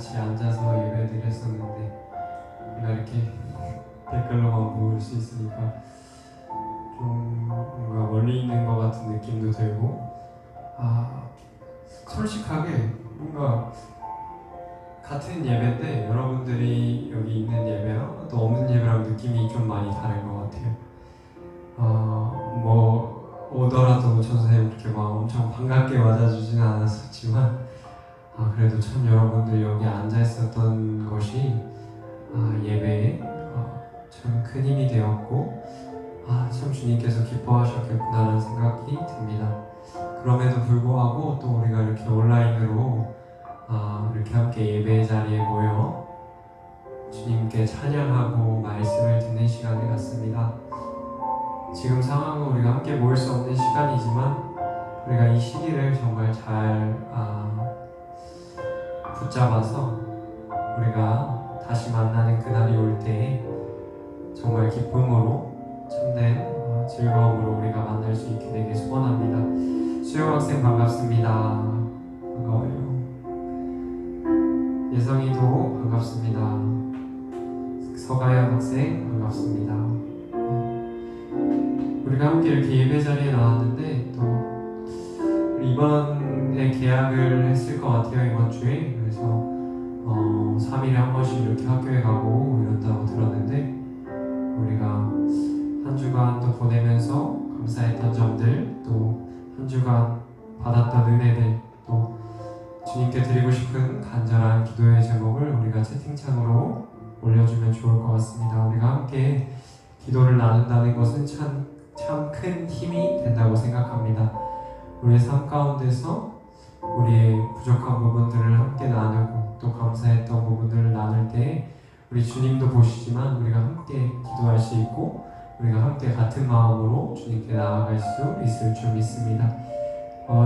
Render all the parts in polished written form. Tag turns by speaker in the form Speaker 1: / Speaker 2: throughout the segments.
Speaker 1: 같이 앉아서 예배를 했었는데 우리가 이렇게 댓글로만 볼 수 있으니까 좀 뭔가 멀리 있는 것 같은 느낌도 들고, 솔직하게 뭔가 같은 예배인데 여러분들이 여기 있는 예배랑 또 없는 예배랑 느낌이 좀 많이 다른 것 같아요. 뭐 오더라도 전선생님 그렇게 막 엄청 반갑게 맞아주지는 않았었지만 그래도 참 여러분들 여기 앉아 있었던 것이 예배에 참 큰 힘이 되었고, 참 주님께서 기뻐하셨겠구나라는 생각이 듭니다. 그럼에도 불구하고 또 우리가 이렇게 온라인으로 이렇게 함께 예배 자리에 모여 주님께 찬양하고 말씀을 듣는 시간을 갖습니다. 지금 상황은 우리가 함께 모일 수 없는 시간이지만 우리가 이 시기를 정말 잘 붙잡아서 우리가 다시 만나는 그날이 올 때에 정말 기쁨으로 참된 즐거움으로 우리가 만날 수 있게 되길 소원합니다. 수영 학생 반갑습니다. 반가워요. 예성이도 반갑습니다. 서가연 학생 반갑습니다. 우리가 함께 이렇게 예배 자리에 나왔는데 또 이번에 계약을 했을 것 같아요. 이번 주에. 그래서 3일에 한 번씩 이렇게 학교에 가고 이런다고 들었는데 우리가 한 주간 또 보내면서 감사했던 점들, 또 한 주간 받았던 은혜들, 또 주님께 드리고 싶은 간절한 기도의 제목을 우리가 채팅창으로 올려주면 좋을 것 같습니다. 우리가 함께 기도를 나눈다는 것은 참 큰 힘이 된다고 생각합니다. 우리의 삶 가운데서 우리의 부족한 부분들을 함께 나누고 또 감사했던 부분들을 나눌 때 우리 주님도 보시지만 우리가 함께 기도할 수 있고 우리가 함께 같은 마음으로 주님께 나아갈 수 있을 줄 믿습니다.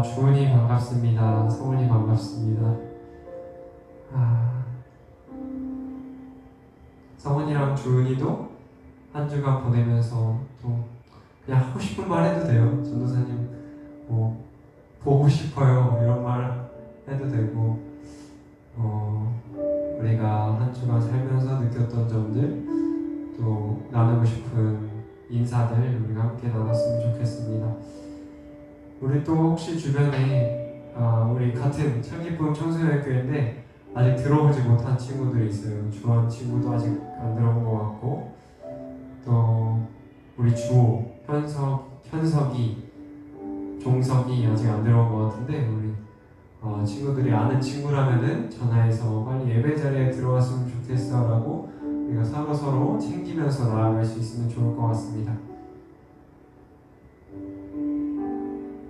Speaker 1: 주은이 반갑습니다. 성훈이 반갑습니다. 성훈이랑 주은이도 한 주간 보내면서 또 그냥 하고 싶은 말 해도 돼요. 전도사님 뭐 보고 싶어요 이런 말 해도 되고, 우리가 한 주간 살면서 느꼈던 점들, 또 나누고 싶은 인사들 우리가 함께 나눴으면 좋겠습니다. 우리 또 혹시 주변에 우리 같은 참기쁨 청소년교회인데 아직 들어오지 못한 친구들이 있어요. 주원 친구도 아직 안 들어온 것 같고, 또 우리 주호, 현석이, 종석이 아직 안 들어온 것 같은데 우리 친구들이 아는 친구라면은 전화해서 빨리 예배 자리에 들어왔으면 좋겠어 라고 우리가 서로 챙기면서 나아갈 수 있으면 좋을 것 같습니다.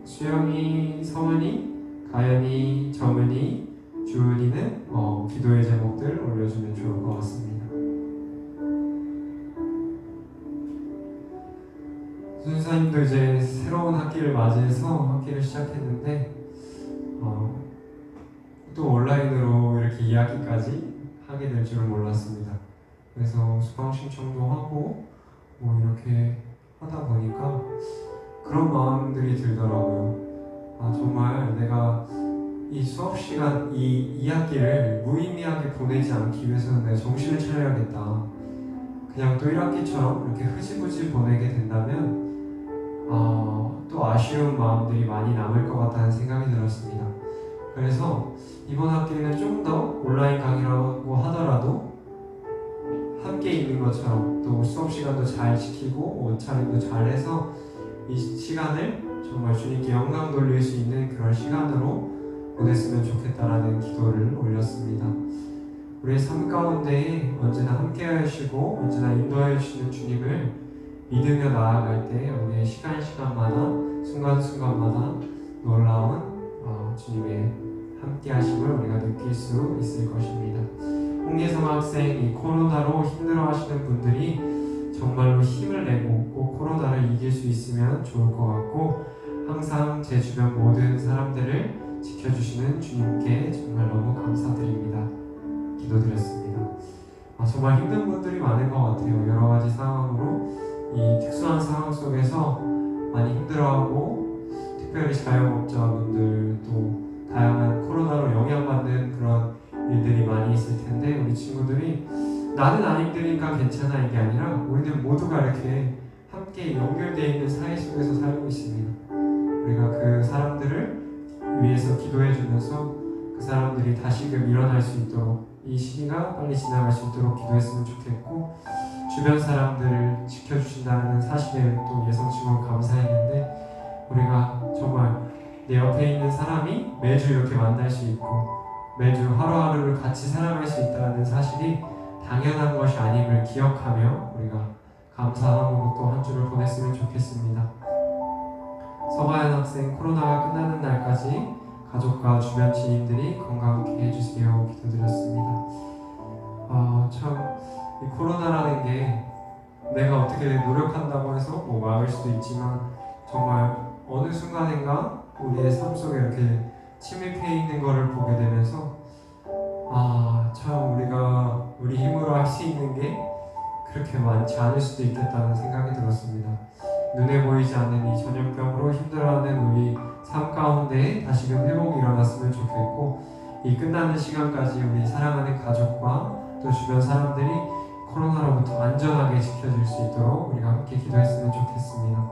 Speaker 1: 수영이, 성은이, 가연이, 정은이, 주은이는 기도의 제목들 올려주면 좋을 것 같습니다. 순사님도 이제 새로운 학기를 맞이해서 학기를 시작했는데 또 온라인으로 이렇게 2학기까지 하게 될 줄은 몰랐습니다. 그래서 수강 신청도 하고 이렇게 하다 보니까 그런 마음들이 들더라고요. 정말 내가 이 수업 시간, 이 2학기를 무의미하게 보내지 않기 위해서는 내가 정신을 차려야겠다. 그냥 또 1학기처럼 이렇게 흐지부지 보내게 된다면 또 아쉬운 마음들이 많이 남을 것 같다는 생각이 들었습니다. 그래서 이번 학기에는 좀 더 온라인 강의라고 하더라도 함께 있는 것처럼 또 수업 시간도 잘 지키고 옷 차림도 잘해서 이 시간을 정말 주님께 영광 돌릴 수 있는 그런 시간으로 보냈으면 좋겠다라는 기도를 올렸습니다. 우리의 삶 가운데 언제나 함께 하시고 언제나 인도하여 주시는 주님을 믿으며 나아갈 때 우리의 시간마다 순간순간마다 놀라운 주님의 함께 하심을 우리가 느낄 수 있을 것입니다. 홍예성 학생, 이 코로나로 힘들어 하시는 분들이 정말로 힘을 내고 꼭 코로나를 이길 수 있으면 좋을 것 같고, 항상 제 주변 모든 사람들을 지켜주시는 주님께 정말 너무 감사드립니다. 기도드렸습니다. 정말 힘든 분들이 많은 것 같아요. 여러 가지 상황으로 이 특수한 상황 속에서 많이 힘들어하고, 특별히 자영업자분들 또 다양한 코로나로 영향받는 그런 일들이 많이 있을 텐데 우리 친구들이 나는 안 힘드니까 괜찮아 이게 아니라 우리는 모두가 이렇게 함께 연결되어 있는 사회 속에서 살고 있습니다. 우리가 그 사람들을 위해서 기도해 주면서 그 사람들이 다시금 일어날 수 있도록 이 시기가 빨리 지나갈 수 있도록 기도했으면 좋겠고, 주변 사람들을 지켜주신다는 사실에 또 예성치고 감사했는데 우리가 정말 내 옆에 있는 사람이 매주 이렇게 만날 수 있고 매주 하루하루를 같이 살아갈 수 있다는 사실이 당연한 것이 아님을 기억하며 우리가 감사함으로 또 한 주를 보냈으면 좋겠습니다. 서가연 학생 코로나가 끝나는 날까지 가족과 주변 지인들이 건강하게 해주세요 기도드렸습니다. 참 이 코로나라는 게 내가 어떻게 노력한다고 해서 뭐 막을 수도 있지만 정말 어느 순간인가 우리의 삶 속에 이렇게 침입해 있는 것을 보게 되면서 참 우리가 우리 힘으로 할 수 있는 게 그렇게 많지 않을 수도 있겠다는 생각이 들었습니다. 눈에 보이지 않는 이 전염병으로 힘들어하는 우리 삶 가운데 다시금 회복이 일어났으면 좋겠고, 이 끝나는 시간까지 우리 사랑하는 가족과 또 주변 사람들이 코로나로부터 안전하게 지켜질 수 있도록 우리가 함께 기도했으면 좋겠습니다.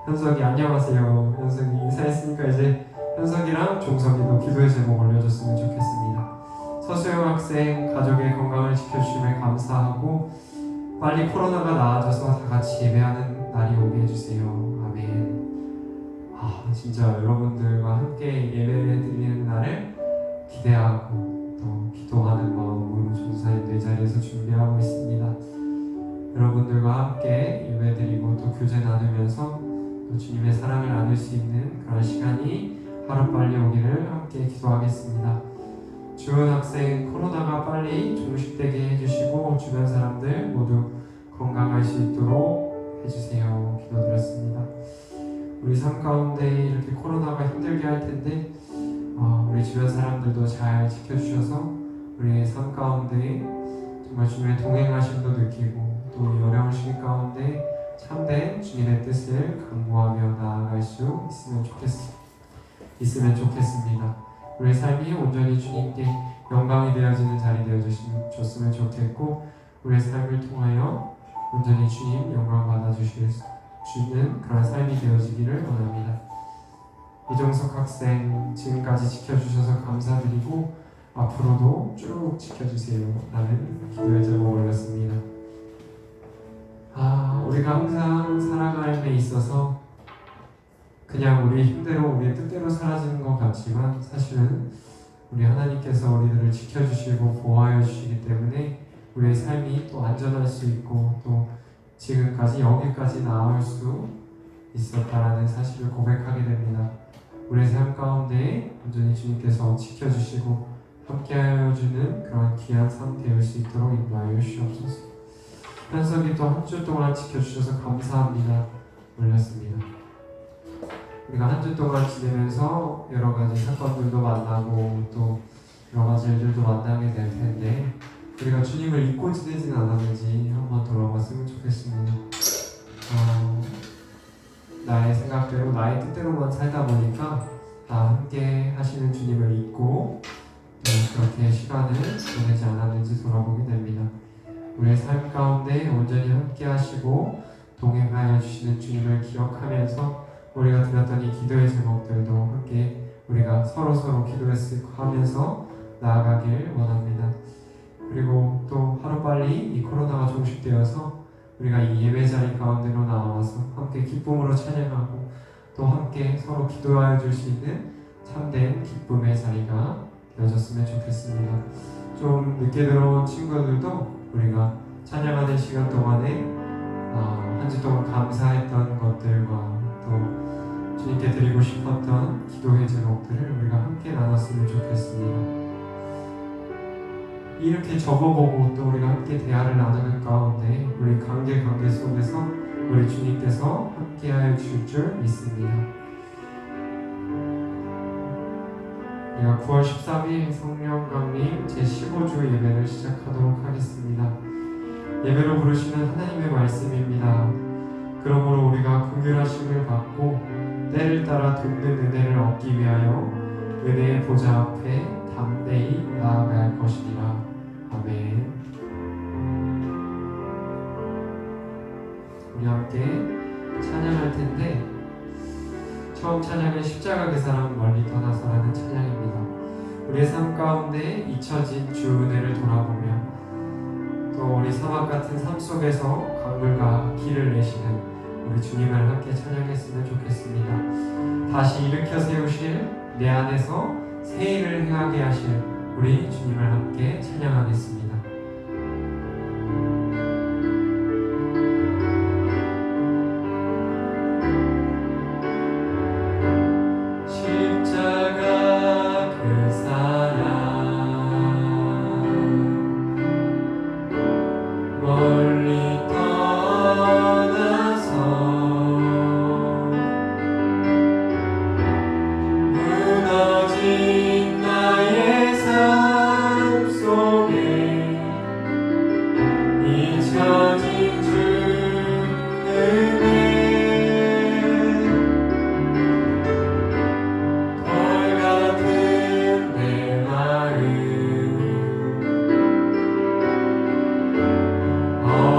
Speaker 1: 현석이 안녕하세요. 현석이 인사했으니까 이제 현석이랑 종석이도 기도의 제목 올려줬으면 좋겠습니다. 서수영 학생 가족의 건강을 지켜주심에 감사하고 빨리 코로나가 나아져서 다 같이 예배하는 날이 오게 해주세요. 아멘. 진짜 여러분들과 함께 예배드리는 날을 기대하고 또 기도하는 마음으로 전사님 내 자리에서 준비하고 있습니다. 여러분들과 함께 예배드리고 또 교제 나누면서 또 주님의 사랑을 나눌 수 있는 그런 시간이 하루빨리 오기를 함께 기도하겠습니다. 주은 학생 코로나가 빨리 종식되게 해주시고 주변 사람들 모두 건강할 수 있도록 해주세요 기도드렸습니다. 우리 삶 가운데 이렇게 코로나가 힘들게 할 텐데 우리 주변 사람들도 잘 지켜주셔서 우리의 삶 가운데 정말 주님의 동행하심도 느끼고 또 어려운 시기 가운데 참된 주님의 뜻을 강구하며 나아갈 수 있으면 좋겠습니다. 우리의 삶이 온전히 주님께 영광이 되어지는 자리 되어줬으면 좋겠고, 우리의 삶을 통하여 온전히 주님 영광 받아주시는 그런 삶이 되어지기를 원합니다. 이종석 학생 지금까지 지켜주셔서 감사드리고 앞으로도 쭉 지켜주세요 라는 기도의 제목 올렸습니다. 우리가 항상 살아감에 있어서 그냥 우리 힘대로 우리의 뜻대로 사라지는 것 같지만 사실은 우리 하나님께서 우리들을 지켜주시고 보호하여 주시기 때문에 우리의 삶이 또 안전할 수 있고 또 지금까지 여기까지 나아올 수 있었다라는 사실을 고백하게 됩니다. 우리의 삶 가운데 온전히 주님께서 지켜주시고 함께하여 주는 그런 귀한 삶 되을 수 있도록 인도하여 주시옵소서. 현석이 또 한 주 동안 지켜주셔서 감사합니다 올렸습니다. 우리가 한 주 동안 지내면서 여러 가지 사건들도 만나고 또 여러 가지 일들도 만나게 될 텐데 우리가 주님을 잊고 지내진 않았는지 한번 돌아봤으면 좋겠습니다. 나의 생각대로 나의 뜻대로만 살다 보니까 함께 하시는 주님을 잊고 그렇게 시간을 보내지 않았는지 돌아보게 됩니다. 우리의 삶 가운데 온전히 함께 하시고 동행하여 주시는 주님을 기억하면서 우리가 드렸던 이 기도의 제목들도 함께 우리가 서로 기도하면서 나아가길 원합니다. 그리고 또 하루빨리 이 코로나가 종식되어서 우리가 이 예배 자리 가운데로 나와서 함께 기쁨으로 찬양하고 또 함께 서로 기도하여 줄 수 있는 참된 기쁨의 자리가 되어졌으면 좋겠습니다. 좀 늦게 들어온 친구들도 우리가 찬양하는 시간 동안에 한 주 동안 감사했던 것들과 또 주님께 드리고 싶었던 기도의 제목들을 우리가 함께 나눴으면 좋겠습니다. 이렇게 적어보고 또 우리가 함께 대화를 나누는 가운데 우리 관계 속에서 우리 주님께서 함께하여 주실 줄 믿습니다. 우리가 9월 13일 성령 강림 제15주 예배를 시작하도록 하겠습니다. 예배로 부르시는 하나님의 말씀입니다. 그러므로 우리가 긍휼하심을 받고 때를 따라 돕는 은혜를 얻기 위하여 은혜의 보좌 앞에 담대히 나아갈 것이니라. 아멘. 우리 함께 찬양할 텐데, 처음 찬양은 십자가 그 사람 멀리 떠나서라는 찬양입니다. 우리의 삶 가운데 잊혀진 주 은혜를 돌아보며 또 우리 사막 같은 삶 속에서 강물과 길을 내시는 우리 주님을 함께 찬양했으면 좋겠습니다. 다시 일으켜 세우실 내 안에서 새 일을 행하게 하실 우리 주님을 함께 찬양하겠습니다.
Speaker 2: Oh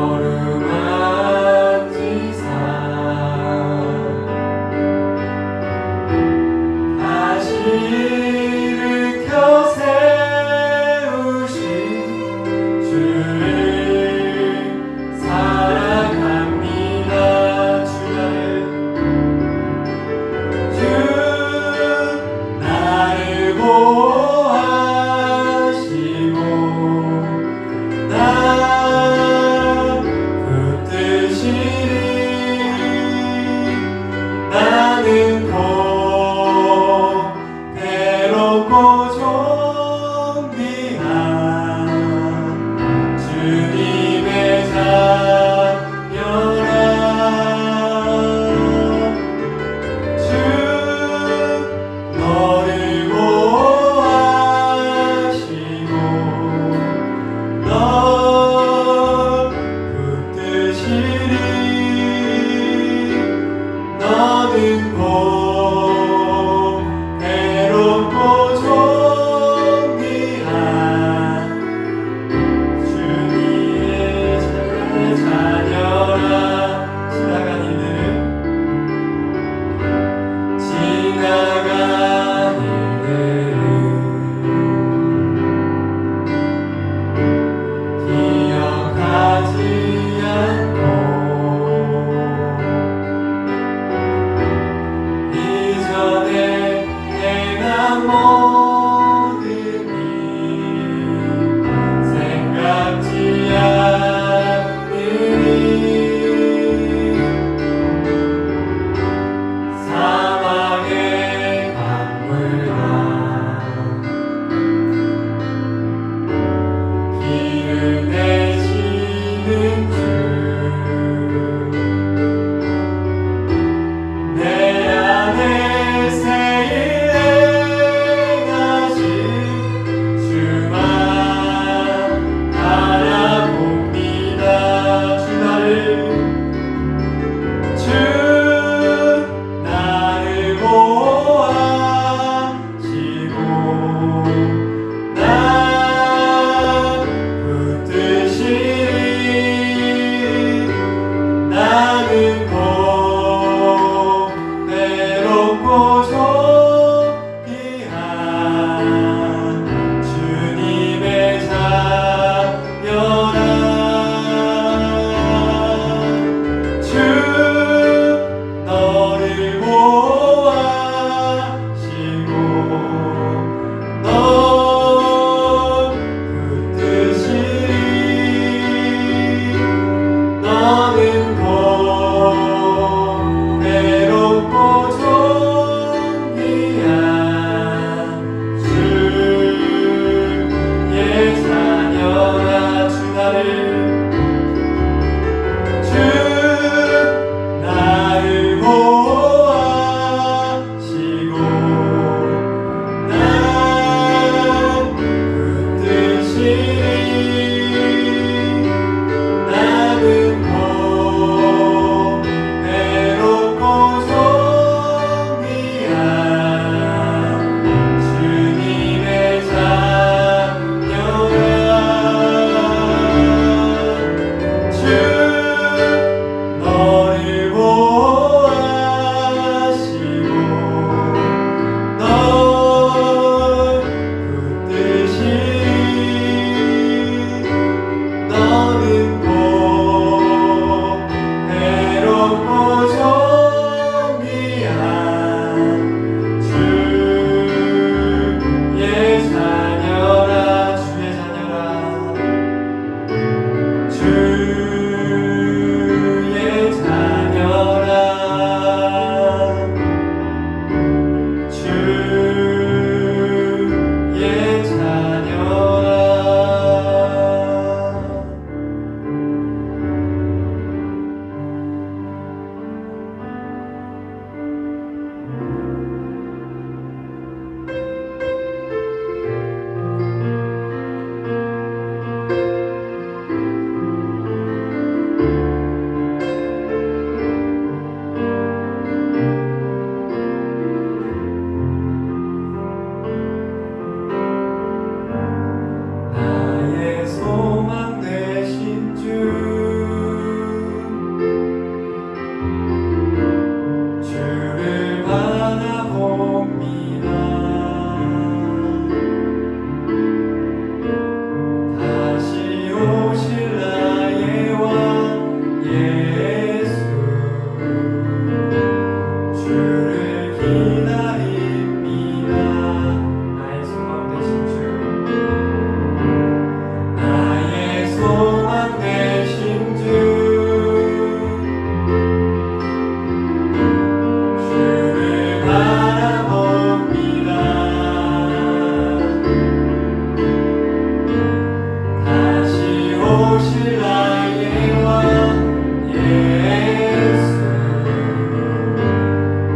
Speaker 1: 오실 나의 왕 예수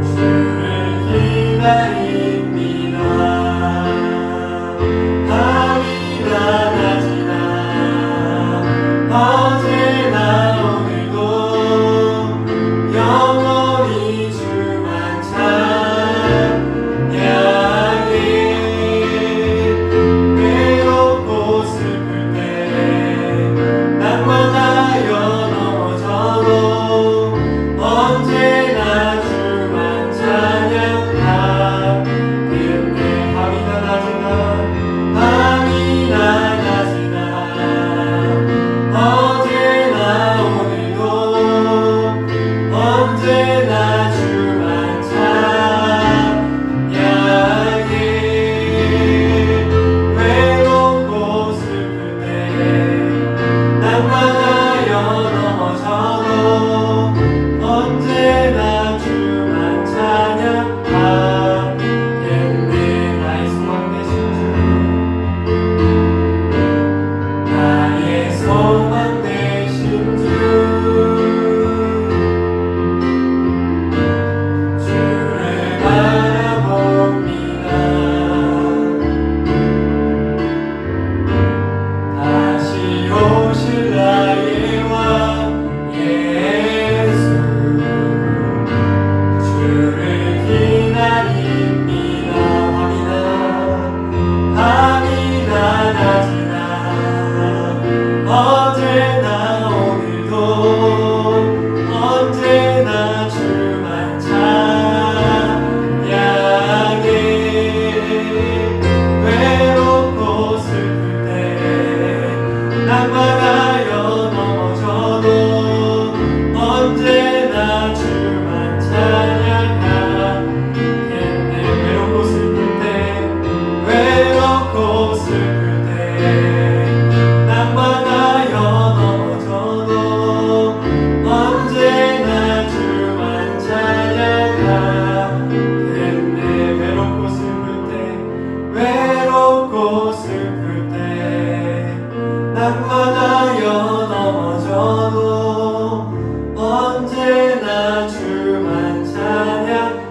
Speaker 1: 주를 기다립니다. 밤이 낮아지나 어제나 오늘도 영원히 주만 찬양해. 외롭고 슬플 때 낭만하여 넘어져도 언제나 주만 찬양하겠네. 밤이 낮아지나 밤이 낮아지나 어제나 오늘도 언제나 주만 찬양해. 외롭고 슬플 때 낭만하여 넘어져도 언제나 주만 찬양하겠네. 나의 소망 되신 주 나의 소망 되신 주 주를 바라봅니다. 다시 오실 나의 왕 예수 주를 기다립니다. 밤이 낮아지나 어제나 오늘도 언제나 주만 찬양해. 외롭고 슬플 때 낭만하여 넘어져도 언제나 주만 찬양하겠네. 외롭고 슬플 때 외롭고 슬플 때 낭만하여 넘어져도 언제나 주만 찬양하겠네. 외롭고 슬플 때 외롭고 슬플 때 낭만하여 넘어져도 언제나 주만 찬양하겠네.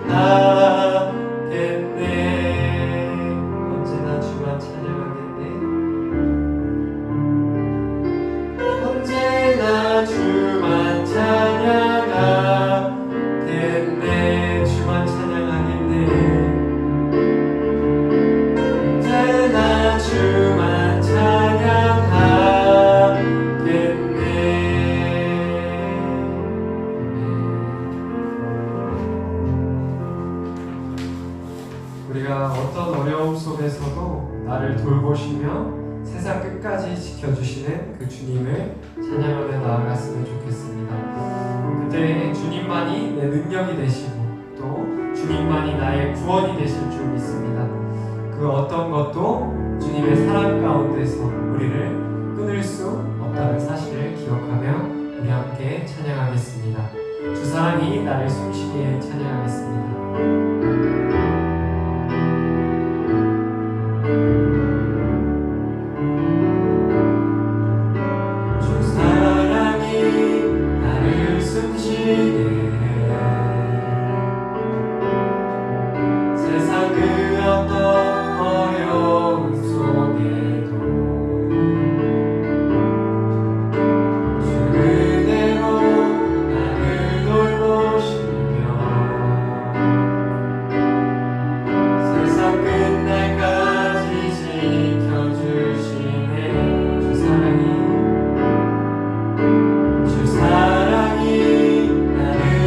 Speaker 1: 언제나 주만 찬양하겠네. 언제나 주만 찬양하겠네. 주만 찬양하겠네. 언제나 주만 찬양하겠네. 우리가 어떤 어려움 속에서도 나를 돌보시며 세상 끝까지 지켜주시는 그 주님을 찬양하며 나아갔으면 좋겠습니다. 그때 주님만이 내 능력이 되시고 또 주님만이 나의 구원이 되실 줄 믿습니다. 그 어떤 것도 주님의 사랑 가운데서 우리를 끊을 수 없다는 사실을 기억하며 우리 함께 찬양하겠습니다. 주 사랑이 나를 숨쉬게 찬양하겠습니다. 주 사랑이 나를 숨쉬게 세상 그 어떤 어려움 속에도 주 그대로 나를 돌보시며 세상 끝날까지 지켜주시네. 주 사랑이 나를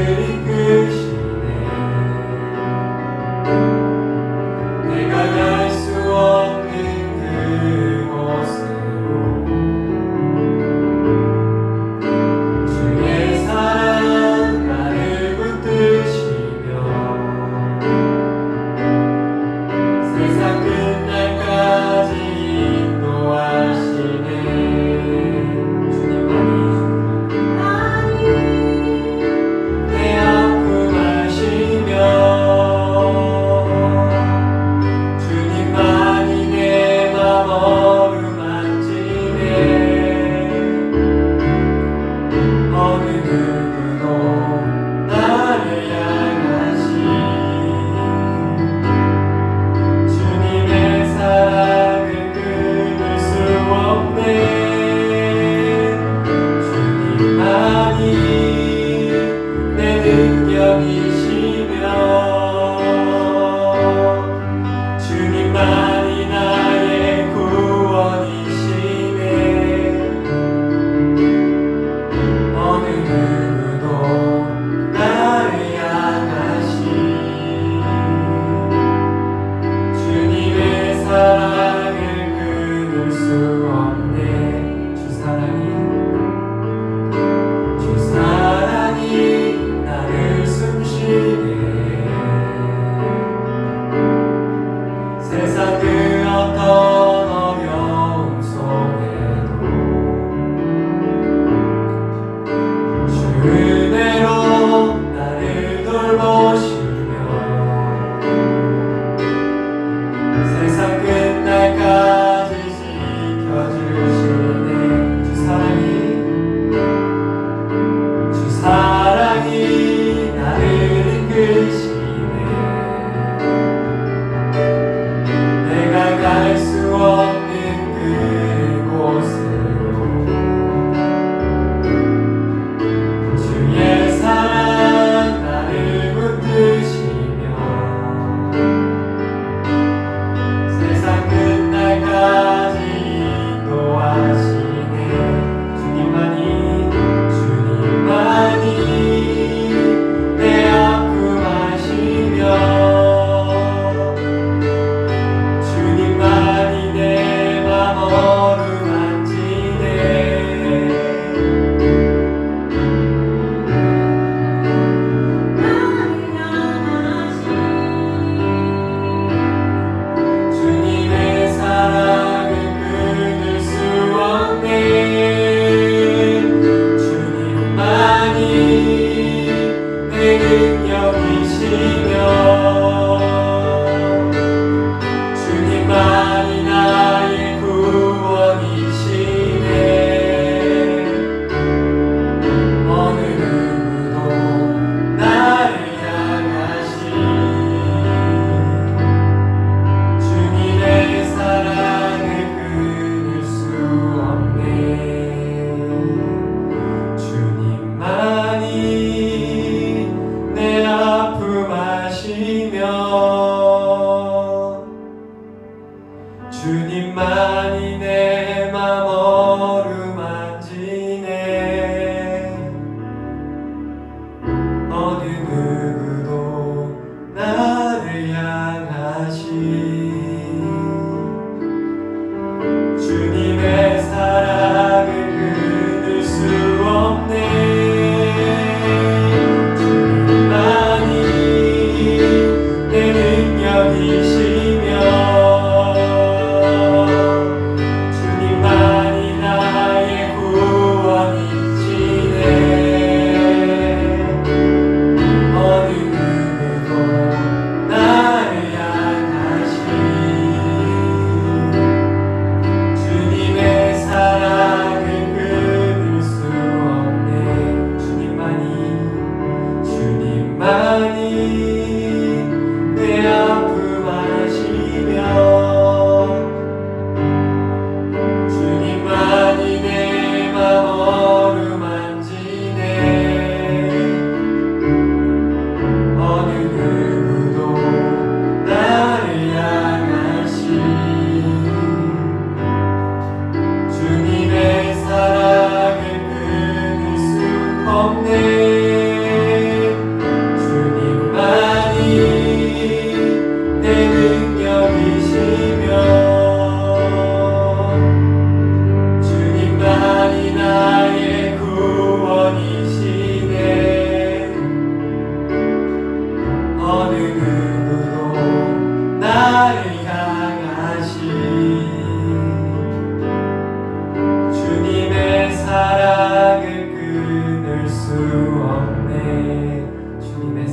Speaker 1: 없네. 주님의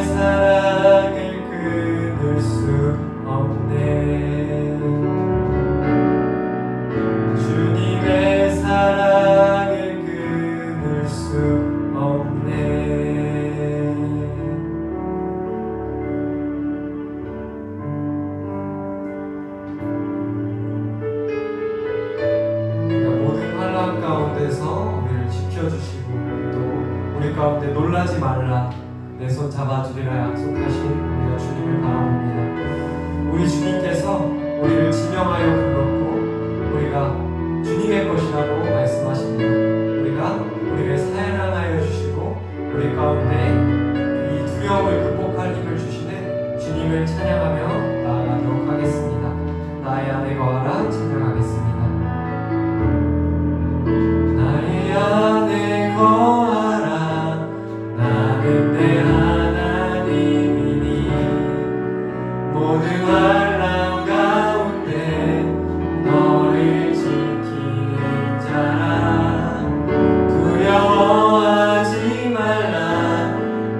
Speaker 1: 사랑을 끊을 수 없네. 주님의 사랑을 끊을 수 없네. 모든 환난 가운데서 우리를 지켜주시고 또 우리 가운데 놀라지 말라 내 손 잡아주리라 약속하신 우리가 주님을 바라봅니다. 우리 주님께서 우리를 지명하여 불렀고 우리가 주님의 것이라고 말씀하십니다. 우리를 사랑하여 주시고 우리 가운데 이 두려움을 극복할 힘을 주시는 주님을 찬양하며 나아가도록 하겠습니다. 나의 안에 거하라 찬양하겠습니다. 나의 안에 거하라 나는 내 하나님이니 모든 환난 가운데 너를 지키는 자라. 두려워하지 말라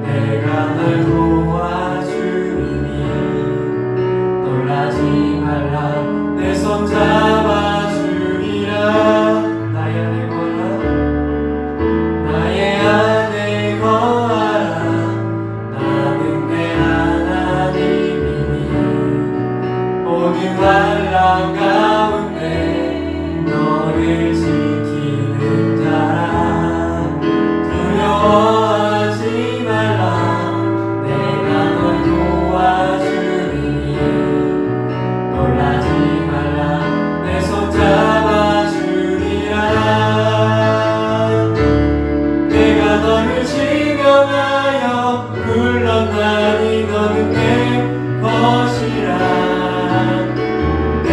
Speaker 1: 내가 널 도와주리니 놀라지 말라 내 손 잡아주리라. 나의 안에 거하라 나는 내 하나님이니 모든 환난 가운데 너를 지키는 자라. 두려워하지 말라 내가 널 도와주리니 놀라지 말라 내 손 잡아주리라. 내가 너를 지명하여 불렀나니 너는 내 것이라. 내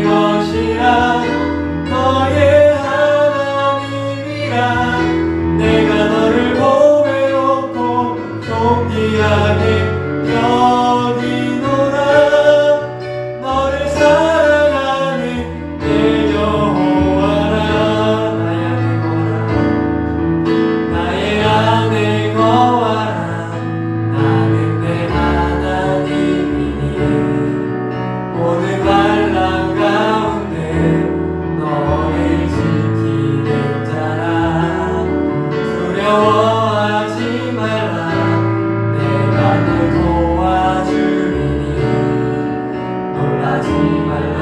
Speaker 1: 것이라 너의 하나님이라. 내가 너를 보배롭고 존귀하게 여기노라. 너를 사랑하는 내 여호와라. 나의 안에 거하라 나는 내 하나님이니 모든 환난 가운데 너를 지키는 자라. 두려워하지 말라 내가 널 도와주리니 놀라지 말라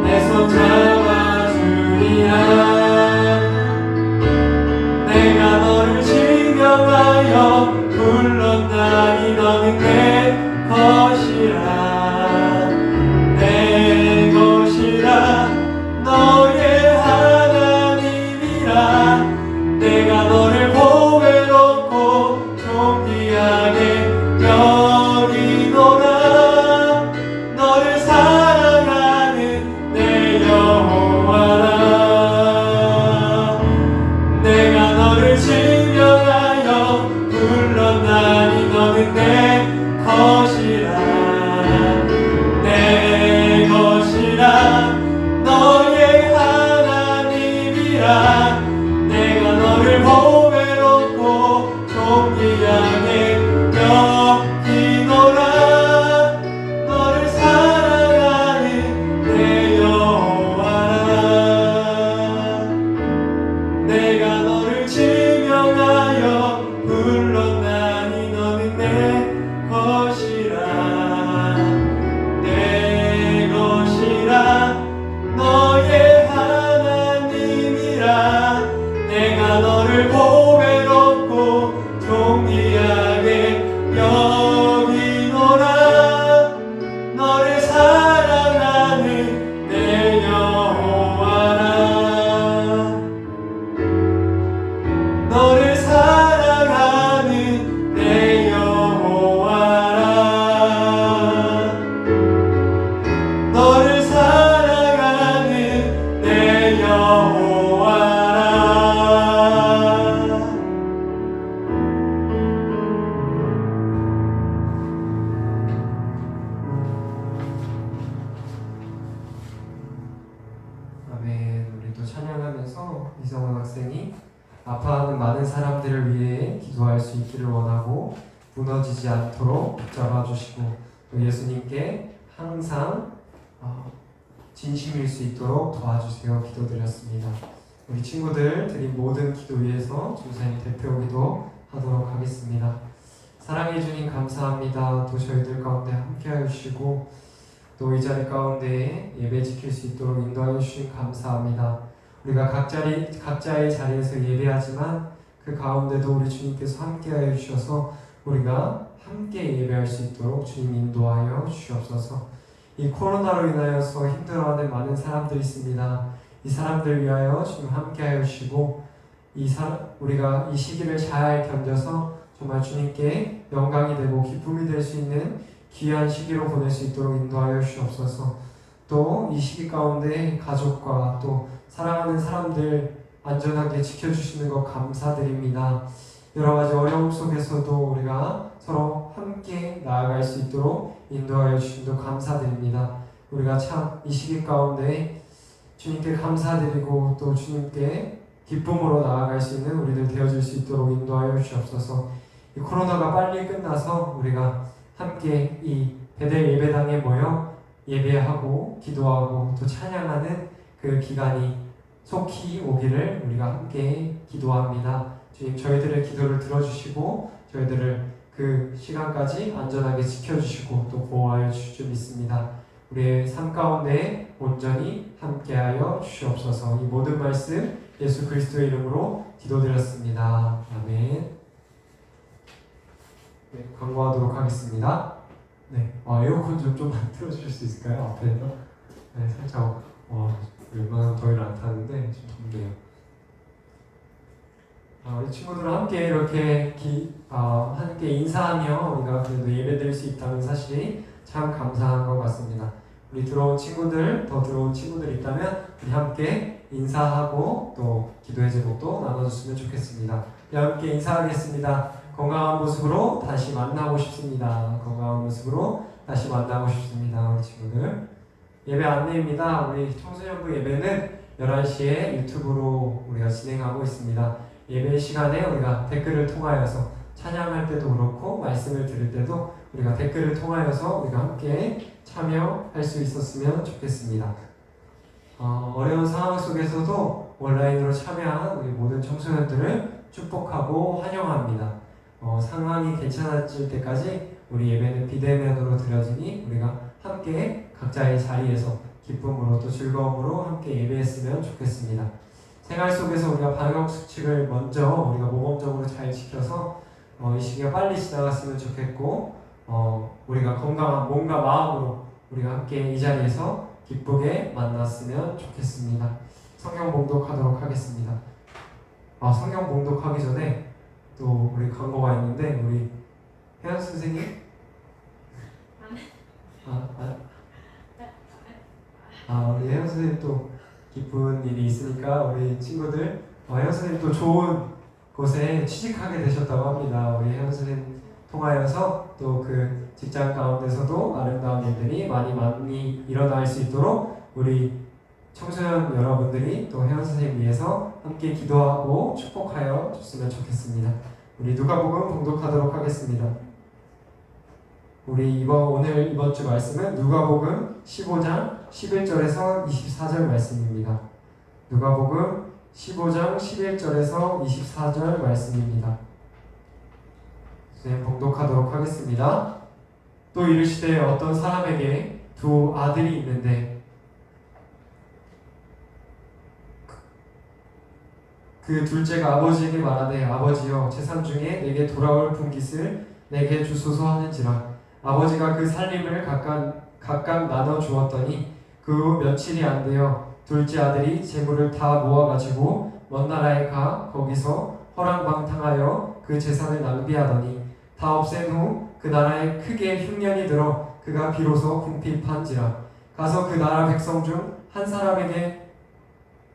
Speaker 1: 내 손 잡아주리라. 내가 너를 지명하여 불렀나니 너는 내 것이라. 내 것이라 너의 하나님이라. 내가 너를 보배롭고 존귀하게 여기노라. 너를 사랑하는 내 여호와라. 내가 너를 지명하여 불렀나니 너는 내 것이라. 내 것이라 너의 하나님이라. 내가 너를 보배롭고 존귀하게 여기노라. 너를 사랑하는 내 여호와라. 내가 너를 지명하여 불렀나니 너는 내 것이라. 내 것이라 너의 하나님이라. 내가 너를 보배롭고 존귀하게 여기노라. 너를 사랑하는 내 여호와라. 너를 사랑하는 내 여호와라. 너를 사랑하는 내 여호와라. 아멘. 우리 또 찬양하면서 기도하면서 이성원 학생이 아파하는 많은 사람들을 위해 기도할 수 있기를 원하고 무너지지 않도록 붙잡아 주시고 또 예수님께 항상 진심일 수 있도록 도와주세요. 기도드렸습니다. 우리 친구들 드린 모든 기도 위해서 중사님 대표 기도 하도록 하겠습니다. 사랑해 주님 감사합니다. 또 저희들 가운데 함께하여 주시고 또 이 자리 가운데 예배 지킬 수 있도록 인도하여 주신 감사합니다. 우리가 각자의 자리에서 예배하지만 그 가운데도 우리 주님께서 함께하여 주셔서 우리가 함께 예배할 수 있도록 주님 인도하여 주시옵소서. 이 코로나로 인하여서 힘들어하는 많은 사람들이 있습니다. 이 사람들 위하여 주님 함께하여 주시고 우리가 이 시기를 잘 견뎌서 정말 주님께 영광이 되고 기쁨이 될 수 있는 귀한 시기로 보낼 수 있도록 인도하여 주시옵소서. 또 이 시기 가운데 가족과 또 사랑하는 사람들 안전하게 지켜주시는 것 감사드립니다. 여러 가지 어려움 속에서도 우리가 서로 함께 나아갈 수 있도록 인도하여 주심도 감사드립니다. 우리가 참 이 시기 가운데 주님께 감사드리고 또 주님께 기쁨으로 나아갈 수 있는 우리들 되어줄 수 있도록 인도하여 주시옵소서. 이 코로나가 빨리 끝나서 우리가 함께 이 베델 예배당에 모여 예배하고 기도하고 또 찬양하는 그 기간이 속히 오기를 우리가 함께 기도합니다. 주님 저희들의 기도를 들어주시고 저희들을 그 시간까지 안전하게 지켜주시고 또 보호하여 주실 줄 믿습니다. 우리의 삶 가운데 온전히 함께하여 주시옵소서. 이 모든 말씀 예수 그리스도의 이름으로 기도드렸습니다. 아멘. 네, 광고하도록 하겠습니다. 네, 에어컨 좀만 틀어주실 수 있을까요? 앞에서? 네, 살짝 얼마나 더위를 안 타는데 좀 덥네요. 우리 친구들과 함께 이렇게 함께 인사하며 우리가 그래도 예배드릴 수 있다는 사실이 참 감사한 것 같습니다. 우리 들어온 친구들, 더 들어온 친구들 있다면 우리 함께 인사하고 또 기도의 제목도 나눠줬으면 좋겠습니다. 우리 함께 인사하겠습니다. 건강한 모습으로 다시 만나고 싶습니다. 건강한 모습으로 다시 만나고 싶습니다. 우리 친구들. 예배 안내입니다. 우리 청소년부 예배는 11시에 유튜브로 우리가 진행하고 있습니다. 예배 시간에 우리가 댓글을 통하여서 찬양할 때도 그렇고 말씀을 들을 때도 우리가 댓글을 통하여서 우리가 함께 참여할 수 있었으면 좋겠습니다. 어려운 상황 속에서도 온라인으로 참여한 우리 모든 청소년들을 축복하고 환영합니다. 상황이 괜찮아질 때까지 우리 예배는 비대면으로 드려지니 우리가 함께 각자의 자리에서 기쁨으로 또 즐거움으로 함께 예배했으면 좋겠습니다. 생활 속에서 우리가 방역 수칙을 먼저 우리가 모범적으로 잘 지켜서 이 시기가 빨리 지나갔으면 좋겠고 우리가 건강한 몸과 마음으로 우리가 함께 이 자리에서 기쁘게 만났으면 좋겠습니다. 성경 봉독하도록 하겠습니다. 성경 봉독하기 전에 또 우리 광고가 있는데 우리 혜연 선생님 우리 혜연 선생님 또 기쁜 일이 있으니까 우리 친구들 혜연 선생님 또 좋은 곳에 취직하게 되셨다고 합니다. 우리 혜연 선생님 통하여서 또 그 직장 가운데서도 아름다운 일들이 많이 일어날 수 있도록 우리 청소년 여러분들이 또 혜연 선생님 위해서 함께 기도하고 축복하여 줬으면 좋겠습니다. 우리 누가복음 봉독하도록 하겠습니다. 우리 이번 주 말씀은 누가복음 15장 11절에서 24절 말씀입니다. 누가복음 15장 11절에서 24절 말씀입니다. 봉독하도록 하겠습니다. 또 이르시되 어떤 사람에게 두 아들이 있는데 그 둘째가 아버지에게 말하되 아버지여 재산 중에 내게 돌아올 분깃을 내게 주소서 하는지라. 아버지가 그 살림을 각각 나눠 주었더니 그 후 며칠이 안 되어 둘째 아들이 재물을 다 모아가지고 먼 나라에 가 거기서 허랑방탕하여 그 재산을 낭비하더니 다 없앤 후 그 나라에 크게 흉년이 들어 그가 비로소 궁핍한지라. 가서 그 나라 백성 중 한 사람에게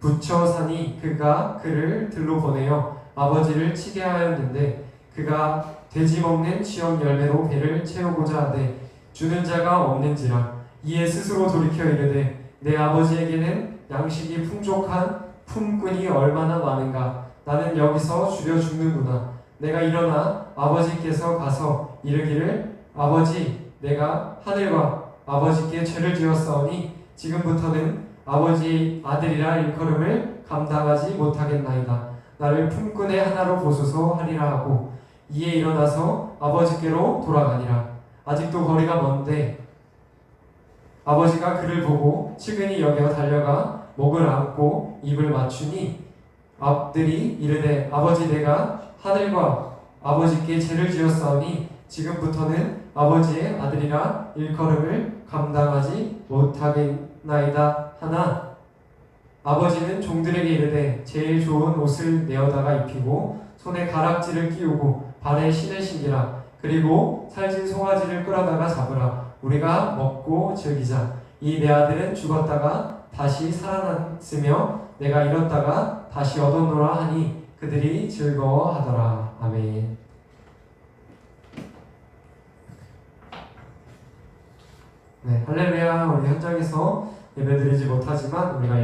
Speaker 1: 붙여 사니 그가 그를 들로 보내어 아버지를 치게 하였는데 그가 돼지 먹는 시험 열매로 배를 채우고자 하되 주는 자가 없는지라. 이에 스스로 돌이켜 이르되 내 아버지에게는 양식이 풍족한 품꾼이 얼마나 많은가. 나는 여기서 죽여 죽는구나. 내가 일어나 아버지께서 가서 이르기를 아버지 내가 하늘과 아버지께 죄를 지었사오니 지금부터는 아버지 아들이라 일컬음을 감당하지 못하겠나이다. 나를 품꾼의 하나로 보소서 하리라 하고 이에 일어나서 아버지께로 돌아가니라. 아직도 거리가 먼데 아버지가 그를 보고 측은히 여겨 달려가 목을 안고 입을 맞추니 앞들이 이르되 아버지 내가 하늘과 아버지께 죄를 지었사오니 지금부터는 아버지의 아들이라 일컬음을 감당하지 못하겠나이다 하나 아버지는 종들에게 이르되 제일 좋은 옷을 내어다가 입히고 손에 가락지를 끼우고 발에 신을 신기라. 그리고 살진 송아지를 끌어다가 잡으라. 우리가 먹고 즐기자. 이 내 아들은 죽었다가 다시 살아났으며 내가 잃었다가 다시 얻었노라 하니 그들이 즐거워하더라. 아멘. 네, 할렐루야. 우리 현장에서 예배드리지 못하지만 우리가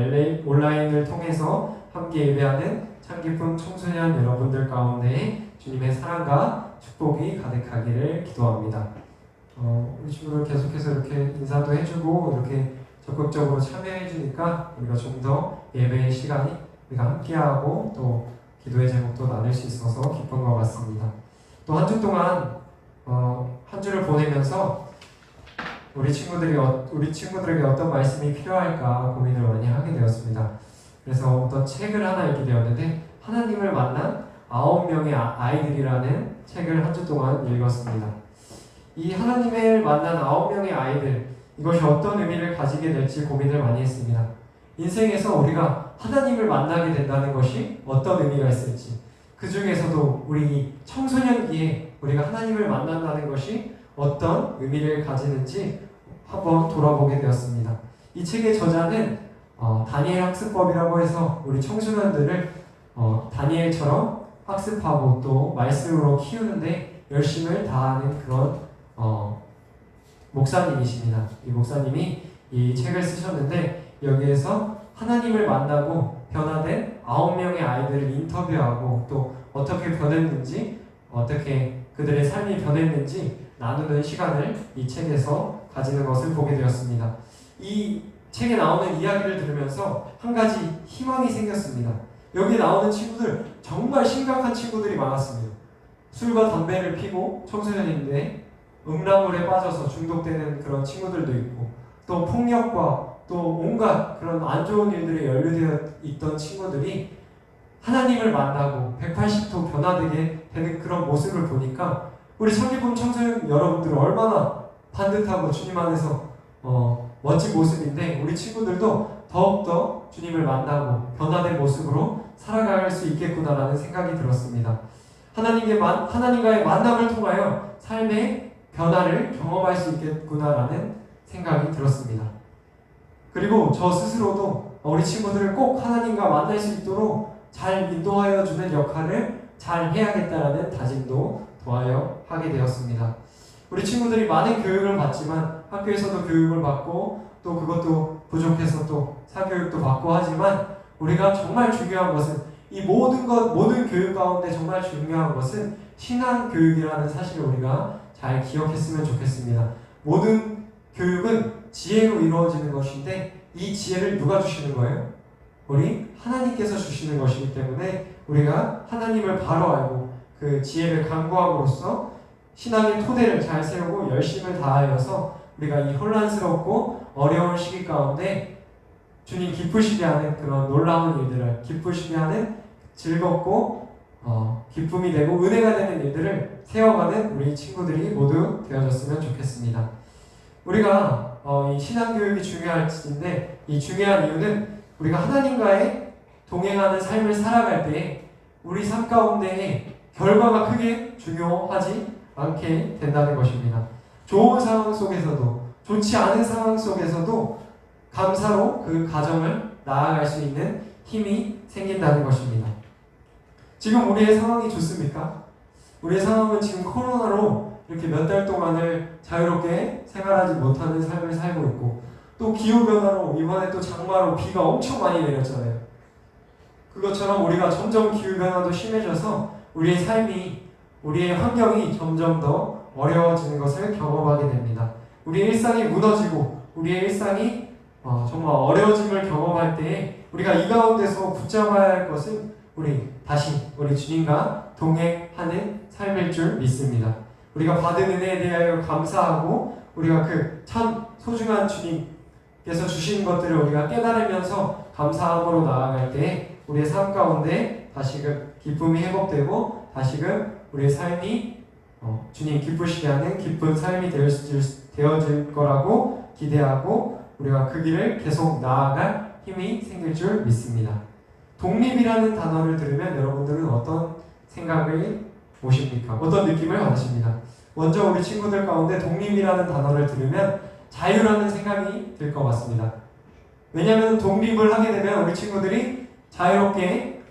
Speaker 1: 온라인을 통해서 함께 예배하는 창기쁨 청소년 여러분들 가운데 주님의 사랑과 축복이 가득하기를 기도합니다. 우리 친구들 계속해서 이렇게 인사도 해주고 이렇게 적극적으로 참여해주니까 우리가 좀 더 예배의 시간이 우리가 함께하고 또 기도의 제목도 나눌 수 있어서 기쁜 것 같습니다. 또 한 주 동안 한 주를 보내면서 우리 친구들에게 어떤 말씀이 필요할까 고민을 많이 하게 되었습니다. 그래서 어떤 책을 하나 읽게 되었는데 하나님을 만난 9명의 아이들이라는 책을 한 주 동안 읽었습니다. 이 하나님을 만난 9명의 아이들, 이것이 어떤 의미를 가지게 될지 고민을 많이 했습니다. 인생에서 우리가 하나님을 만나게 된다는 것이 어떤 의미가 있을지, 그 중에서도 우리 청소년기에 우리가 하나님을 만난다는 것이 어떤 의미를 가지는지 한번 돌아보게 되었습니다. 이 책의 저자는 다니엘 학습법이라고 해서 우리 청소년들을 다니엘처럼 학습하고 또 말씀으로 키우는데 열심을 다하는 그런 목사님이십니다. 이 목사님이 이 책을 쓰셨는데 여기에서 하나님을 만나고 변화된 9명의 아이들을 인터뷰하고 또 어떻게 변했는지, 어떻게 그들의 삶이 변했는지 나누는 시간을 이 책에서 가지는 것을 보게 되었습니다. 이 책에 나오는 이야기를 들으면서 한 가지 희망이 생겼습니다. 여기 나오는 친구들 정말 심각한 친구들이 많았습니다. 술과 담배를 피고 청소년인데 음란물에 빠져서 중독되는 그런 친구들도 있고 또 폭력과 또 온갖 그런 안 좋은 일들에 연루되어 있던 친구들이 하나님을 만나고 180도 변화되게 되는 그런 모습을 보니까 우리 창기쁨 청소년 여러분들은 얼마나 반듯하고 주님 안에서 멋진 모습인데 우리 친구들도 더욱더 주님을 만나고 변화된 모습으로 살아갈 수 있겠구나라는 생각이 들었습니다. 하나님과의 만남을 통하여 삶의 변화를 경험할 수 있겠구나라는 생각이 들었습니다. 그리고 저 스스로도 우리 친구들을 꼭 하나님과 만날 수 있도록 잘 인도하여 주는 역할을 잘 해야겠다라는 다짐도 더하여 하게 되었습니다. 우리 친구들이 많은 교육을 받지만 학교에서도 교육을 받고 또 그것도 부족해서 또 사교육도 받고 하지만 우리가 정말 중요한 것은 이 모든 교육 가운데 정말 중요한 것은 신앙 교육이라는 사실을 우리가 잘 기억했으면 좋겠습니다. 모든 교육은 지혜로 이루어지는 것인데 이 지혜를 누가 주시는 거예요? 우리 하나님께서 주시는 것이기 때문에 우리가 하나님을 바로 알고 그 지혜를 강구함으로써 신앙의 토대를 잘 세우고 열심을 다하여서 우리가 이 혼란스럽고 어려운 시기 가운데 주님 기쁘시게 하는 그런 놀라운 일들을, 기쁘시게 하는 즐겁고 기쁨이 되고 은혜가 되는 일들을 세워가는 우리 친구들이 모두 되어졌으면 좋겠습니다. 우리가 이 신앙교육이 중요할지인데 이 중요한 이유는 우리가 하나님과의 동행하는 삶을 살아갈 때 우리 삶 가운데에 결과가 크게 중요하지 않게 된다는 것입니다. 좋은 상황 속에서도 좋지 않은 상황 속에서도 감사로 그 가정을 나아갈 수 있는 힘이 생긴다는 것입니다. 지금 우리의 상황이 좋습니까? 우리의 상황은 지금 코로나로 이렇게 몇 달 동안을 자유롭게 생활하지 못하는 삶을 살고 있고 또 기후변화로 이번에 또 장마로 비가 엄청 많이 내렸잖아요. 그것처럼 우리가 점점 기후변화도 심해져서 우리의 삶이, 우리의 환경이 점점 더 어려워지는 것을 경험하게 됩니다. 우리의 일상이 무너지고 우리의 일상이 정말 어려워짐을 경험할 때에 우리가 이 가운데서 붙잡아야 할 것은 우리 주님과 동행하는 삶일 줄 믿습니다. 우리가 받은 은혜에 대하여 감사하고 우리가 그 참 소중한 주님께서 주신 것들을 우리가 깨달으면서 감사함으로 나아갈 때 우리의 삶 가운데 다시금 기쁨이 회복되고 다시금 우리의 삶이 주님 기쁘시게 하는 기쁜 삶이 되어질 거라고 기대하고 우리가 그 길을 계속 나아갈 힘이 생길 줄 믿습니다. 독립이라는 단어를 들으면 여러분들은 어떤 생각을 오십니까? 어떤 느낌을 받으십니다? 먼저 우리 친구들 가운데 독립이라는 단어를 들으면 자유라는 생각이 들 것 같습니다. 왜냐하면 독립을 하게 되면 우리 친구들이 자유롭게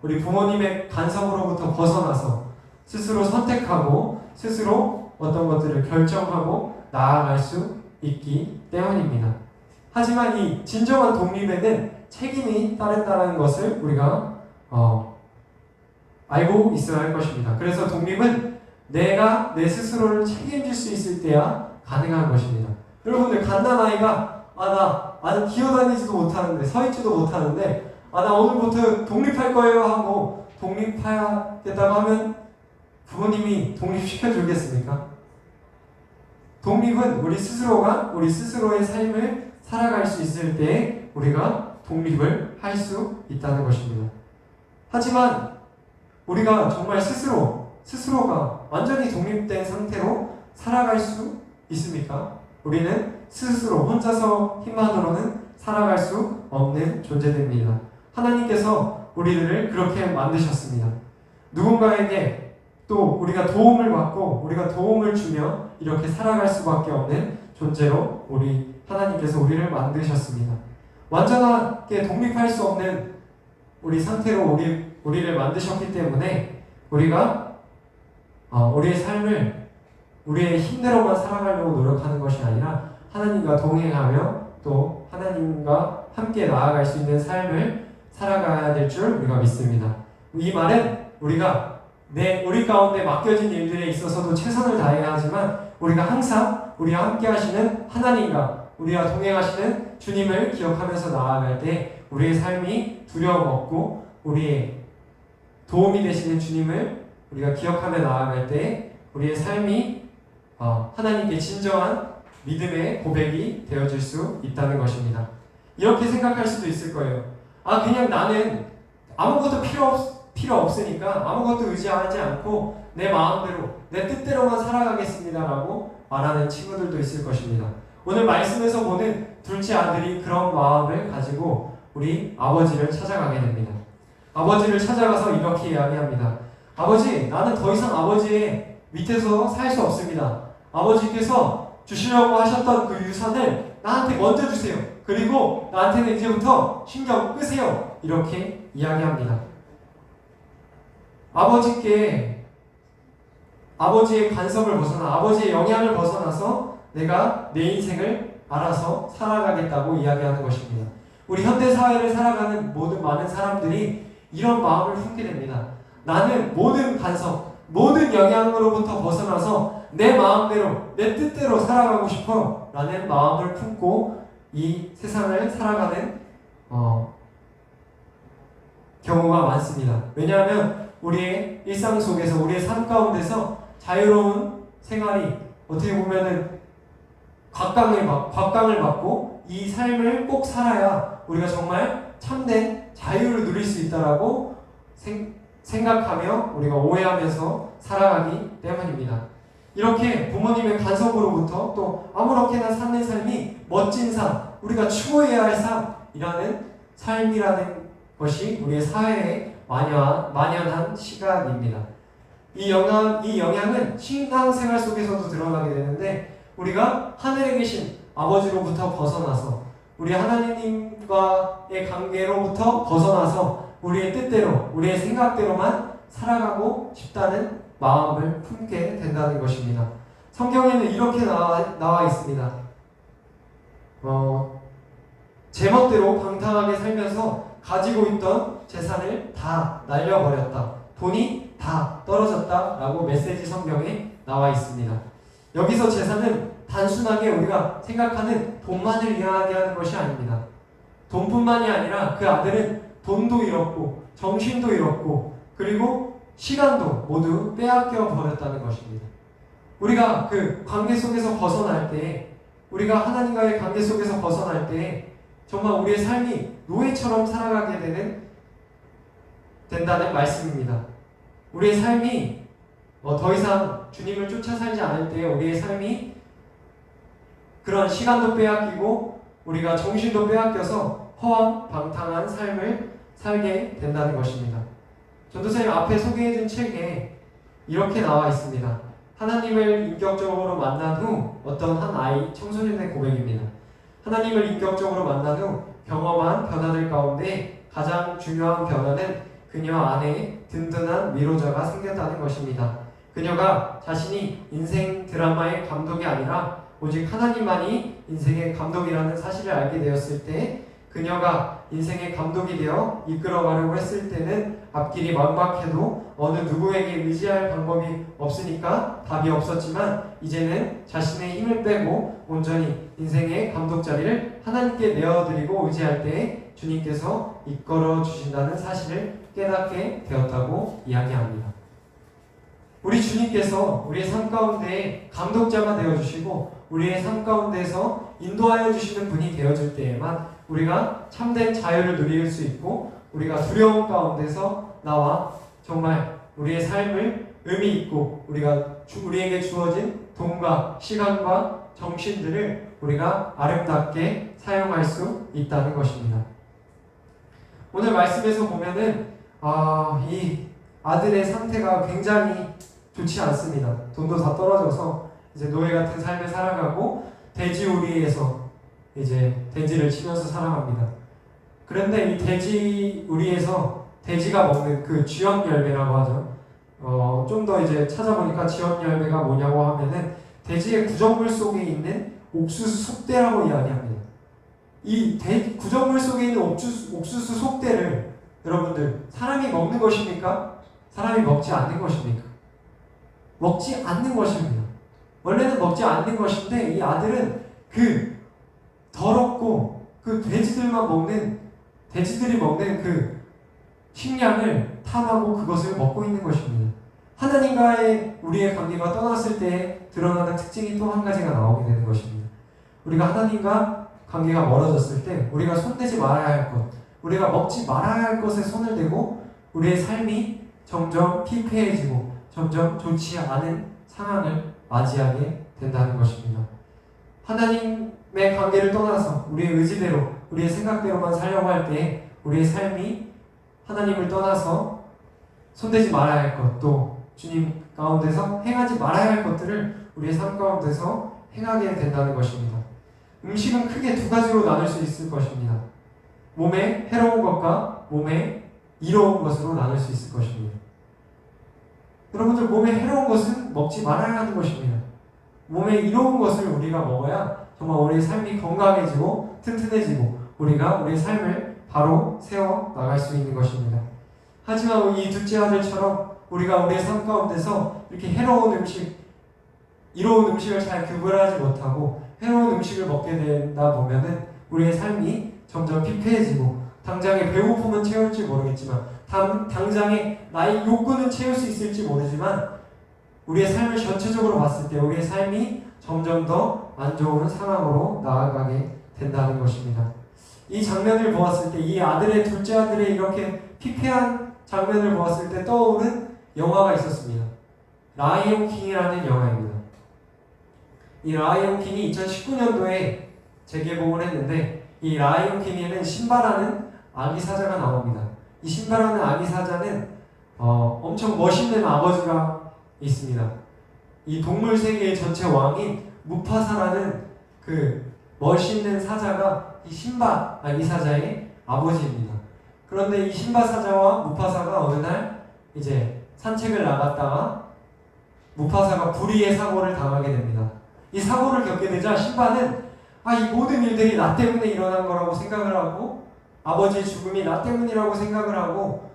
Speaker 1: 우리 부모님의 간섭으로부터 벗어나서 스스로 선택하고 스스로 어떤 것들을 결정하고 나아갈 수 있기 때문입니다. 하지만 이 진정한 독립에는 책임이 따른다는 것을 우리가 알고 있어야 할 것입니다. 그래서 독립은 내가 내 스스로를 책임질 수 있을 때야 가능한 것입니다. 여러분들 갓난아이가 나는 기어다니지도 못하는데 서있지도 못하는데 나 오늘부터 독립할 거예요 하고 독립하겠다고 하면 부모님이 독립시켜 주겠습니까? 독립은 우리 스스로가 우리 스스로의 삶을 살아갈 수 있을 때 우리가 독립을 할 수 있다는 것입니다. 하지만 우리가 정말 스스로가 완전히 독립된 상태로 살아갈 수 있습니까? 우리는 스스로 혼자서 힘만으로는 살아갈 수 없는 존재들입니다. 하나님께서 우리들을 그렇게 만드셨습니다. 누군가에게 또 우리가 도움을 받고 우리가 도움을 주며 이렇게 살아갈 수밖에 없는 존재로 하나님께서 우리를 만드셨습니다. 완전하게 독립할 수 없는 우리 상태로 우리를 만드셨기 때문에 우리가 우리의 삶을 우리의 힘대로만 살아가려고 노력하는 것이 아니라 하나님과 동행하며 또 하나님과 함께 나아갈 수 있는 삶을 살아가야 될 줄 우리가 믿습니다. 이 말은 우리 가운데 맡겨진 일들에 있어서도 최선을 다해야 하지만 우리가 항상 우리와 함께 하시는 하나님과 우리와 동행하시는 주님을 기억하면서 나아갈 때 우리의 삶이 두려움 없고 우리의 도움이 되시는 주님을 우리가 기억하며 나아갈 때 우리의 삶이 하나님께 진정한 믿음의 고백이 되어질 수 있다는 것입니다. 이렇게 생각할 수도 있을 거예요. 그냥 나는 아무것도 필요 없으니까 아무것도 의지하지 않고 내 마음대로 내 뜻대로만 살아가겠습니다라고 말하는 친구들도 있을 것입니다. 오늘 말씀에서 보는 둘째 아들이 그런 마음을 가지고 우리 아버지를 찾아가게 됩니다. 아버지를 찾아가서 이렇게 이야기합니다. 아버지, 나는 더 이상 아버지의 밑에서 살 수 없습니다. 아버지께서 주시려고 하셨던 그 유산을 나한테 먼저 주세요. 그리고 나한테는 이제부터 신경 끄세요. 이렇게 이야기합니다. 아버지의 간섭을 벗어나 아버지의 영향을 벗어나서 내가 내 인생을 알아서 살아가겠다고 이야기하는 것입니다. 우리 현대사회를 살아가는 많은 사람들이 이런 마음을 품게 됩니다. 나는 모든 간섭, 모든 영향으로부터 벗어나서 내 마음대로, 내 뜻대로 살아가고 싶어 라는 마음을 품고 이 세상을 살아가는 경우가 많습니다. 왜냐하면 우리의 일상 속에서 우리의 삶 가운데서 자유로운 생활이 어떻게 보면은 곽강을 받고 이 삶을 꼭 살아야 우리가 정말 참된 자유를 누릴 수 있다라고 생각하며 우리가 오해하면서 살아가기 때문입니다. 이렇게 부모님의 간섭으로부터 또 아무렇게나 사는 삶이 멋진 삶, 우리가 추구해야 할 삶이라는 삶이라는 것이 우리의 사회에 만연한 시각입니다. 이 영향은 신앙생활 속에서도 드러나게 되는데 우리가 하늘에 계신 아버지로부터 벗어나서 우리 하나님과의 관계로부터 벗어나서 우리의 뜻대로, 우리의 생각대로만 살아가고 싶다는 마음을 품게 된다는 것입니다. 성경에는 이렇게 나와 있습니다. 제멋대로 방탕하게 살면서 가지고 있던
Speaker 2: 재산을 다 날려버렸다. 돈이 다 떨어졌다라고 메시지 성경에 나와 있습니다. 여기서 재산은 단순하게 우리가 생각하는 돈만을 이야기하는 것이 아닙니다. 돈뿐만이 아니라 그 아들은 돈도 잃었고 정신도 잃었고 그리고 시간도 모두 빼앗겨 버렸다는 것입니다. 우리가 그 관계 속에서 벗어날 때, 우리가 하나님과의 관계 속에서 벗어날 때 정말 우리의 삶이 노예처럼 살아가게 된다는 말씀입니다. 우리의 삶이 더 이상 주님을 쫓아 살지 않을 때 우리의 삶이 그런 시간도 빼앗기고 우리가 정신도 빼앗겨서 허황방탕한 삶을 살게 된다는 것입니다. 전도사님 앞에 소개해준 책에 이렇게 나와 있습니다. 하나님을 인격적으로 만난 후 어떤 한 아이 청소년의 고백입니다. 하나님을 인격적으로 만난 후 경험한 변화들 가운데 가장 중요한 변화는 그녀 안에 든든한 위로자가 생겼다는 것입니다. 그녀가 자신이 인생 드라마의 감독이 아니라 오직 하나님만이 인생의 감독이라는 사실을 알게 되었을 때 그녀가 인생의 감독이 되어 이끌어가려고 했을 때는 앞길이 막막해도 어느 누구에게 의지할 방법이 없으니까 답이 없었지만 이제는 자신의 힘을 빼고 온전히 인생의 감독 자리를 하나님께 내어드리고 의지할 때 주님께서 이끌어 주신다는 사실을 깨닫게 되었다고 이야기합니다. 우리 주님께서 우리의 삶 가운데 감독자가 되어주시고 우리의 삶 가운데서 인도하여 주시는 분이 되어줄 때에만 우리가 참된 자유를 누릴 수 있고 우리가 두려움 가운데서 나와 정말 우리의 삶을 의미 있고 우리에게 주어진 돈과 시간과 정신들을 우리가 아름답게 사용할 수 있다는 것입니다. 오늘 말씀에서 보면은 이 아들의 상태가 굉장히 좋지 않습니다. 돈도 다 떨어져서 이제 노예 같은 삶을 살아가고 돼지우리에서 이제 돼지를 치면서 살아갑니다. 그런데 이 돼지우리에서 돼지가 먹는 그 쥐염 열매라고 하죠. 좀 더 이제 찾아보니까 쥐염 열매가 뭐냐고 하면은 돼지의 구정물 속에 있는 옥수수 속대라고 이야기합니다. 이 구정물 속에 있는 옥수수 속대를 여러분들 사람이 먹는 것입니까? 사람이 먹지 않는 것입니까? 먹지 않는 것입니다. 원래는 먹지 않는 것인데 이 아들은 그 더럽고 그 돼지들이 먹는 그 식량을 탐하고 그것을 먹고 있는 것입니다. 하나님과의 우리의 관계가 떠났을 때 드러나는 특징이 또 한 가지가 나오게 되는 것입니다. 우리가 하나님과 관계가 멀어졌을 때 우리가 손대지 말아야 할 것, 우리가 먹지 말아야 할 것에 손을 대고 우리의 삶이 점점 피폐해지고 점점 좋지 않은 상황을 맞이하게 된다는 것입니다. 하나님의 관계를 떠나서 우리의 의지대로 우리의 생각대로만 살려고 할 때 우리의 삶이 하나님을 떠나서 손대지 말아야 할 것, 또 주님 가운데서 행하지 말아야 할 것들을 우리의 삶 가운데서 행하게 된다는 것입니다. 음식은 크게 두 가지로 나눌 수 있을 것입니다. 몸에 해로운 것과 몸에 이로운 것으로 나눌 수 있을 것입니다. 여러분들 몸에 해로운 것은 먹지 말아야 하는 것입니다. 몸에 이로운 것을 우리가 먹어야 정말 우리의 삶이 건강해지고 튼튼해지고 우리가 우리의 삶을 바로 세워 나갈 수 있는 것입니다. 하지만 이 둘째 아들처럼 우리가 우리의 삶 가운데서 이렇게 해로운 음식, 이로운 음식을 잘 구별하지 못하고 해로운 음식을 먹게 되다 보면은 우리의 삶이 점점 피폐해지고 당장에 배고픔은 채울지 모르겠지만 당장에 나의 욕구는 채울 수 있을지 모르지만 우리의 삶을 전체적으로 봤을 때 우리의 삶이 점점 더 안 좋은 상황으로 나아가게 된다는 것입니다. 이 장면을 보았을 때 이 둘째 아들의 이렇게 피폐한 장면을 보았을 때 떠오른 영화가 있었습니다. 라이온 킹이라는 영화입니다. 이 라이온 킹이 2019년도에 재개봉을 했는데 이 라이온 킹에는 심바라는 아기 사자가 나옵니다. 이 심바라는 아기 사자는 엄청 멋있는 아버지가 있습니다. 이 동물 세계의 전체 왕인 무파사라는 그 멋있는 사자가 이 심바 아기 사자의 아버지입니다. 그런데 이 심바 사자와 무파사가 어느 날 이제 산책을 나갔다가 무파사가 불의의 사고를 당하게 됩니다. 이 사고를 겪게 되자 심바는 이 모든 일들이 나 때문에 일어난 거라고 생각을 하고 아버지의 죽음이 나 때문이라고 생각을 하고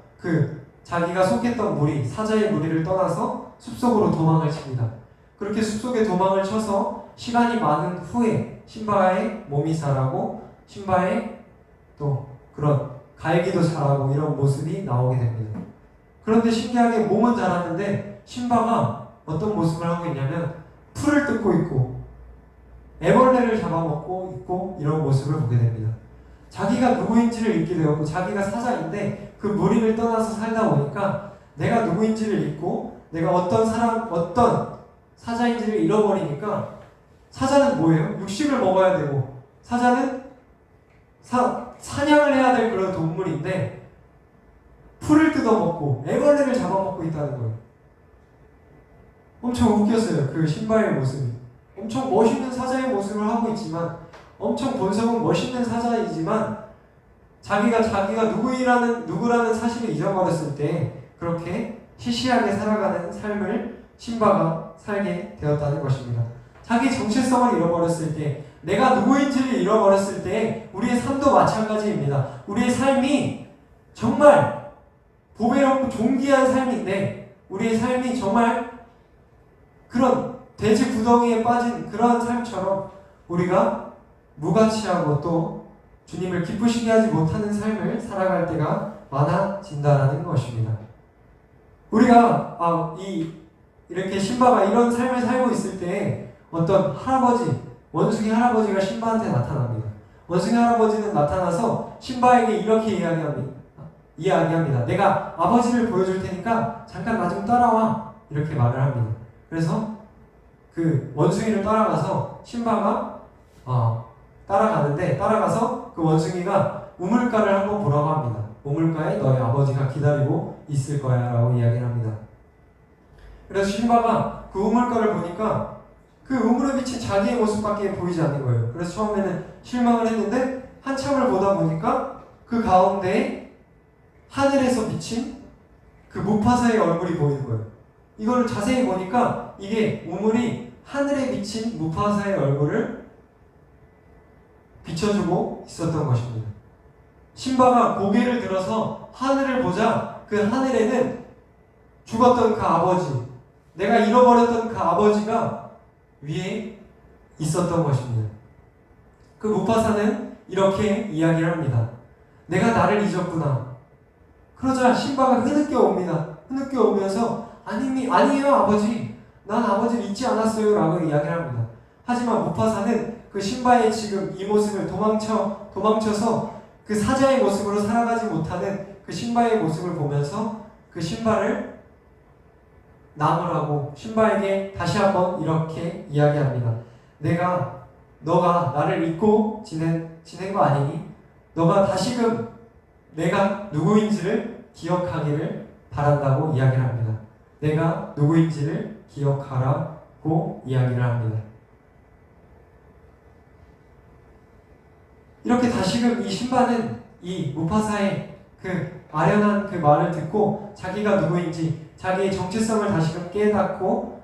Speaker 2: 자기가 속했던 무리, 사자의 무리를 떠나서 숲속으로 도망을 칩니다. 그렇게 숲속에 도망을 쳐서 시간이 많은 후에 신바의 몸이 자라고 신바의 또 그런 갈기도 자라고 이런 모습이 나오게 됩니다. 그런데 신기하게 몸은 자랐는데 신바가 어떤 모습을 하고 있냐면 풀을 뜯고 있고 애벌레를 잡아먹고 있고 이런 모습을 보게 됩니다. 자기가 누구인지를 잊게 되었고 자기가 사자인데 그 무리를 떠나서 살다 보니까 내가 누구인지를 잊고 내가 어떤 사자인지를 잃어버리니까 사자는 뭐예요? 육식을 먹어야 되고 사자는 사냥을 해야 될 그런 동물인데 풀을 뜯어먹고 애벌레를 잡아먹고 있다는 거예요. 엄청 웃겼어요. 그 신바의 모습이. 엄청 멋있는 사자의 모습을 하고 있지만 엄청 본성은 멋있는 사자이지만 자기가 누구라는 사실을 잊어버렸을 때 그렇게 시시하게 살아가는 삶을 신바가 살게 되었다는 것입니다. 자기 정체성을 잃어버렸을 때 내가 누구인지를 잃어버렸을 때 우리의 삶도 마찬가지입니다. 우리의 삶이 정말 보배롭고 존귀한 삶인데 우리의 삶이 정말 그런 돼지 구덩이에 빠진 그러한 삶처럼 우리가 무가치하고 또 주님을 기쁘시게 하지 못하는 삶을 살아갈 때가 많아진다라는 것입니다. 우리가 이렇게 신바가 이런 삶을 살고 있을 때 어떤 원숭이 할아버지가 신바한테 나타납니다. 원숭이 할아버지는 나타나서 신바에게 이렇게 이야기합니다. 내가 아버지를 보여줄 테니까 잠깐 나 좀 따라와. 이렇게 말을 합니다. 그래서 그 원숭이를 따라가서 신바가 따라가서 그 원숭이가 우물가를 한번 보라고 합니다. 우물가에 너의 아버지가 기다리고 있을 거야 라고 이야기를 합니다. 그래서 신바가 그 우물가를 보니까 그 우물에 비친 자기의 모습밖에 보이지 않는 거예요. 그래서 처음에는 실망을 했는데 한참을 보다 보니까 그 가운데에 하늘에서 비친 그 무파사의 얼굴이 보이는 거예요. 이걸 자세히 보니까 이게 우물이 하늘에 비친 무파사의 얼굴을 비춰주고 있었던 것입니다. 신바가 고개를 들어서 하늘을 보자 그 하늘에는 죽었던 그 아버지, 내가 잃어버렸던 그 아버지가 위에 있었던 것입니다. 그 무파사는 이렇게 이야기를 합니다. 내가 나를 잊었구나. 그러자 신바가 흐느껴 옵니다. 흐느껴 오면서 아니에요 아버지. 난 아버지를 잊지 않았어요 라고 이야기를 합니다. 하지만 무파사는 그 신바의 지금 이 모습을 도망쳐서 그 사자의 모습으로 살아가지 못하는 그 신바의 모습을 보면서 그 신바를 나무라고 신바에게 다시 한번 이렇게 이야기합니다. 너가 나를 잊고 지낸 거 아니니? 너가 다시금 내가 누구인지를 기억하기를 바란다고 이야기를 합니다. 내가 누구인지를 기억하라고 이야기를 합니다. 이렇게 다시금 이 신바는 이 무파사의 그 아련한 그 말을 듣고 자기가 누구인지 자기의 정체성을 다시금 깨닫고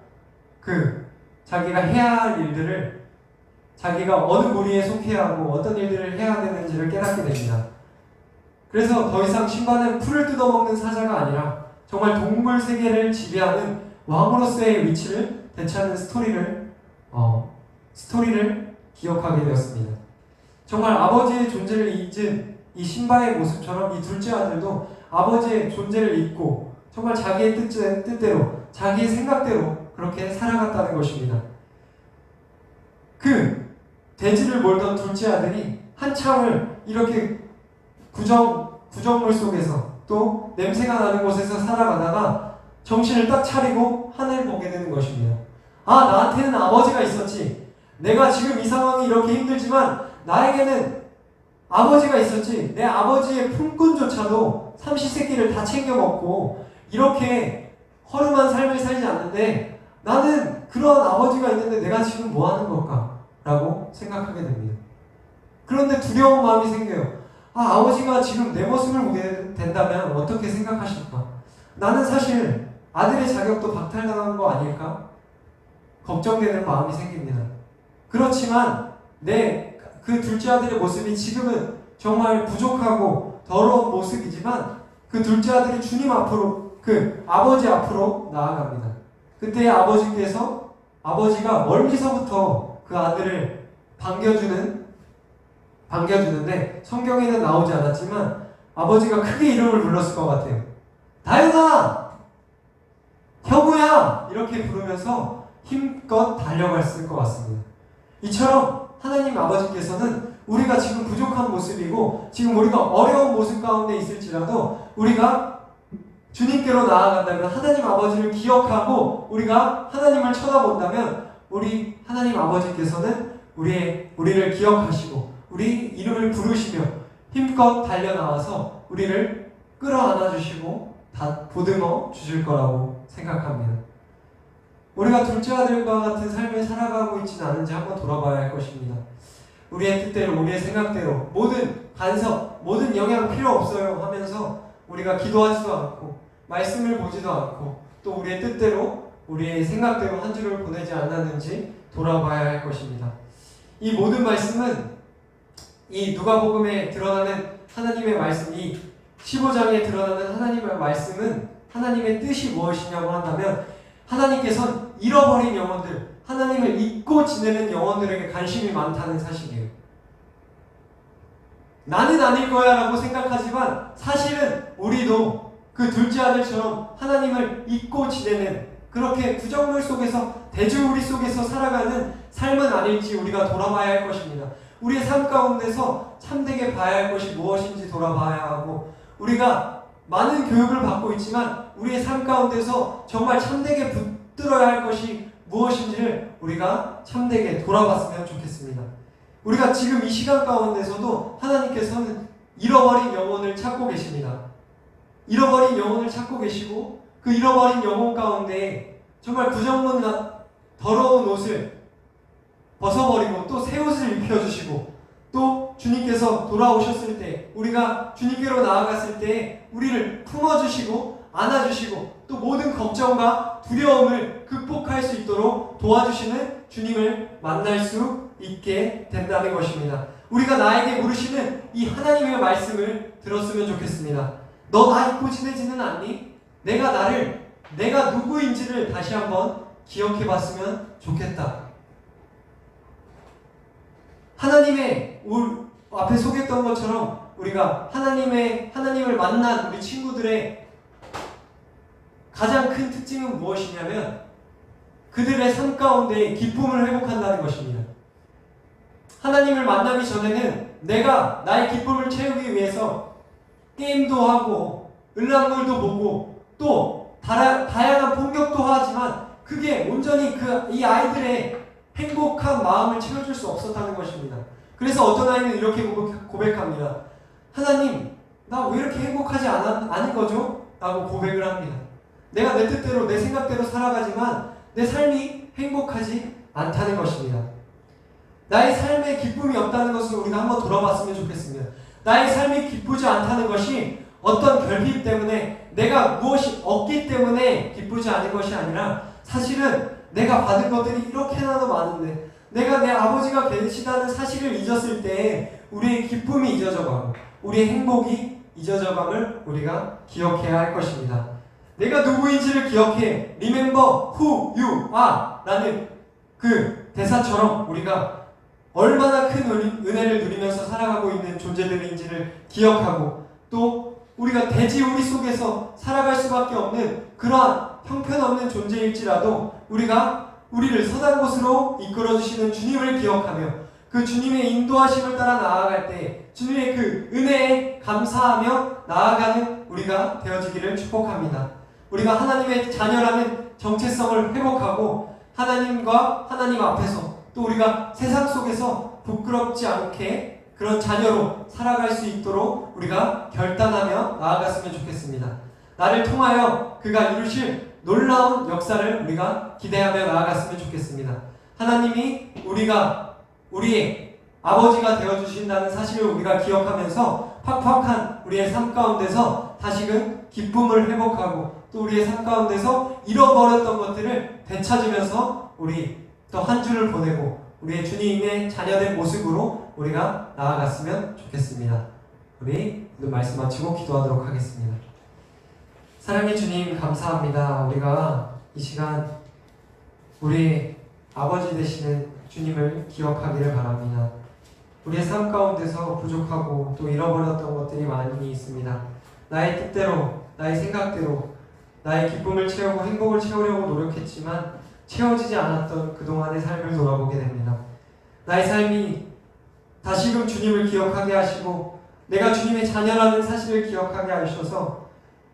Speaker 2: 자기가 해야 할 일들을 자기가 어느 무리에 속해야 하고 어떤 일들을 해야 되는지를 깨닫게 됩니다. 그래서 더 이상 신바는 풀을 뜯어먹는 사자가 아니라 정말 동물 세계를 지배하는 왕으로서의 위치를 되찾는 스토리를 기억하게 되었습니다. 정말 아버지의 존재를 잊은 이 신바의 모습처럼 이 둘째 아들도 아버지의 존재를 잊고 정말 자기의 뜻대로 자기의 생각대로 그렇게 살아갔다는 것입니다. 그 돼지를 몰던 둘째 아들이 한참을 이렇게 구정물 속에서 또 냄새가 나는 곳에서 살아가다가 정신을 딱 차리고 하늘을 보게 되는 것입니다. 나한테는 아버지가 있었지. 내가 지금 이 상황이 이렇게 힘들지만 나에게는 아버지가 있었지. 내 아버지의 품꾼조차도 삼시세끼를 다 챙겨 먹고 이렇게 허름한 삶을 살지 않는데 나는 그런 아버지가 있는데 내가 지금 뭐 하는 걸까? 라고 생각하게 됩니다. 그런데 두려운 마음이 생겨요. 아버지가 지금 내 모습을 보게 된다면 어떻게 생각하실까? 나는 사실 아들의 자격도 박탈당한 거 아닐까? 걱정되는 마음이 생깁니다. 그렇지만 그 둘째 아들의 모습이 지금은 정말 부족하고 더러운 모습이지만 그 둘째 아들이 주님 앞으로, 그 아버지 앞으로 나아갑니다. 그때 아버지가 멀리서부터 그 아들을 반겨주는데 성경에는 나오지 않았지만 아버지가 크게 이름을 불렀을 것 같아요. 다현아! 형우야! 이렇게 부르면서 힘껏 달려갔을 것 같습니다. 이처럼 하나님 아버지께서는 우리가 지금 부족한 모습이고 지금 우리가 어려운 모습 가운데 있을지라도 우리가 주님께로 나아간다면, 하나님 아버지를 기억하고 우리가 하나님을 쳐다본다면 우리 하나님 아버지께서는 우리를 기억하시고 우리 이름을 부르시며 힘껏 달려나와서 우리를 끌어안아 주시고 다 보듬어 주실 거라고 생각합니다. 우리가 둘째 아들과 같은 삶을 살아가고 있지는 않은지 한번 돌아봐야 할 것입니다. 우리의 뜻대로, 우리의 생각대로, 모든 간섭, 모든 영향 필요 없어요 하면서 우리가 기도하지도 않고 말씀을 보지도 않고 또 우리의 뜻대로, 우리의 생각대로 한 주를 보내지 않았는지 돌아봐야 할 것입니다. 이 모든 말씀은 이 누가복음에 드러나는 하나님의 말씀, 이 15장에 드러나는 하나님의 말씀은 하나님의 뜻이 무엇이냐고 한다면 하나님께서는 잃어버린 영혼들, 하나님을 잊고 지내는 영혼들에게 관심이 많다는 사실이에요. 나는 아닐 거야 라고 생각하지만 사실은 우리도 그 둘째 아들처럼 하나님을 잊고 지내는, 그렇게 구정물 속에서, 대주우리 속에서 살아가는 삶은 아닐지 우리가 돌아봐야 할 것입니다. 우리의 삶 가운데서 참되게 봐야 할 것이 무엇인지 돌아봐야 하고, 우리가 많은 교육을 받고 있지만 우리의 삶 가운데서 정말 참되게 붙들어야 할 것이 무엇인지를 우리가 참되게 돌아봤으면 좋겠습니다. 우리가 지금 이 시간 가운데서도 하나님께서는 잃어버린 영혼을 찾고 계십니다. 잃어버린 영혼을 찾고 계시고 그 잃어버린 영혼 가운데 정말 부정문 더러운 옷을 벗어버리고 또 새 옷을 입혀주시고, 또 주님께서 돌아오셨을 때, 우리가 주님께로 나아갔을 때 우리를 품어주시고 안아주시고 또 모든 걱정과 두려움을 극복할 수 있도록 도와주시는 주님을 만날 수 있게 된다는 것입니다. 우리가 나에게 물으시는 이 하나님의 말씀을 들었으면 좋겠습니다. 너 나 잊고 지내지는 않니? 내가 누구인지를 다시 한번 기억해 봤으면 좋겠다. 하나님의, 앞에 소개했던 것처럼 우리가 하나님을 만난 우리 친구들의 가장 큰 특징은 무엇이냐면 그들의 삶 가운데 기쁨을 회복한다는 것입니다. 하나님을 만나기 전에는 내가 나의 기쁨을 채우기 위해서 게임도 하고 을랑물도 보고 또 다양한 폭력도 하지만 그게 온전히 이 아이들의 행복한 마음을 채워줄 수 없었다는 것입니다. 그래서 어떤 아이는 이렇게 고백합니다. 하나님, 나 왜 이렇게 행복하지 않은 거죠? 라고 고백을 합니다. 내가 내 뜻대로, 내 생각대로 살아가지만 내 삶이 행복하지 않다는 것입니다. 나의 삶에 기쁨이 없다는 것을 우리가 한번 돌아봤으면 좋겠습니다. 나의 삶이 기쁘지 않다는 것이 어떤 결핍 때문에, 내가 무엇이 없기 때문에 기쁘지 않은 것이 아니라 사실은 내가 받은 것들이 이렇게나도 많은데 내가 내 아버지가 계시다는 사실을 잊었을 때 우리의 기쁨이 잊어져가고 우리의 행복이 잊어져감을 우리가 기억해야 할 것입니다. 내가 누구인지를 기억해, Remember who you are 라는 그 대사처럼 우리가 얼마나 큰 은혜를 누리면서 살아가고 있는 존재들인지를 기억하고, 또 우리가 대지우리 속에서 살아갈 수밖에 없는 그러한 형편없는 존재일지라도 우리가 우리를 선한 곳으로 이끌어주시는 주님을 기억하며 그 주님의 인도하심을 따라 나아갈 때 주님의 그 은혜에 감사하며 나아가는 우리가 되어지기를 축복합니다. 우리가 하나님의 자녀라는 정체성을 회복하고 하나님과 하나님 앞에서 또 우리가 세상 속에서 부끄럽지 않게 그런 자녀로 살아갈 수 있도록 우리가 결단하며 나아갔으면 좋겠습니다. 나를 통하여 그가 이루실 놀라운 역사를 우리가 기대하며 나아갔으면 좋겠습니다. 하나님이 우리의 아버지가 되어주신다는 사실을 우리가 기억하면서 팍팍한 우리의 삶 가운데서 다시금 기쁨을 회복하고 또 우리의 삶 가운데서 잃어버렸던 것들을 되찾으면서 우리 또 한 주를 보내고 우리의 주님의 자녀된 모습으로 우리가 나아갔으면 좋겠습니다. 우리 오늘 말씀 마치고 기도하도록 하겠습니다. 사랑의 주님 감사합니다. 우리가 이 시간 우리 아버지 되시는 주님을 기억하기를 바랍니다. 우리의 삶 가운데서 부족하고 또 잃어버렸던 것들이 많이 있습니다. 나의 뜻대로, 나의 생각대로 나의 기쁨을 채우고 행복을 채우려고 노력했지만 채워지지 않았던 그동안의 삶을 돌아보게 됩니다. 나의 삶이 다시금 주님을 기억하게 하시고 내가 주님의 자녀라는 사실을 기억하게 하셔서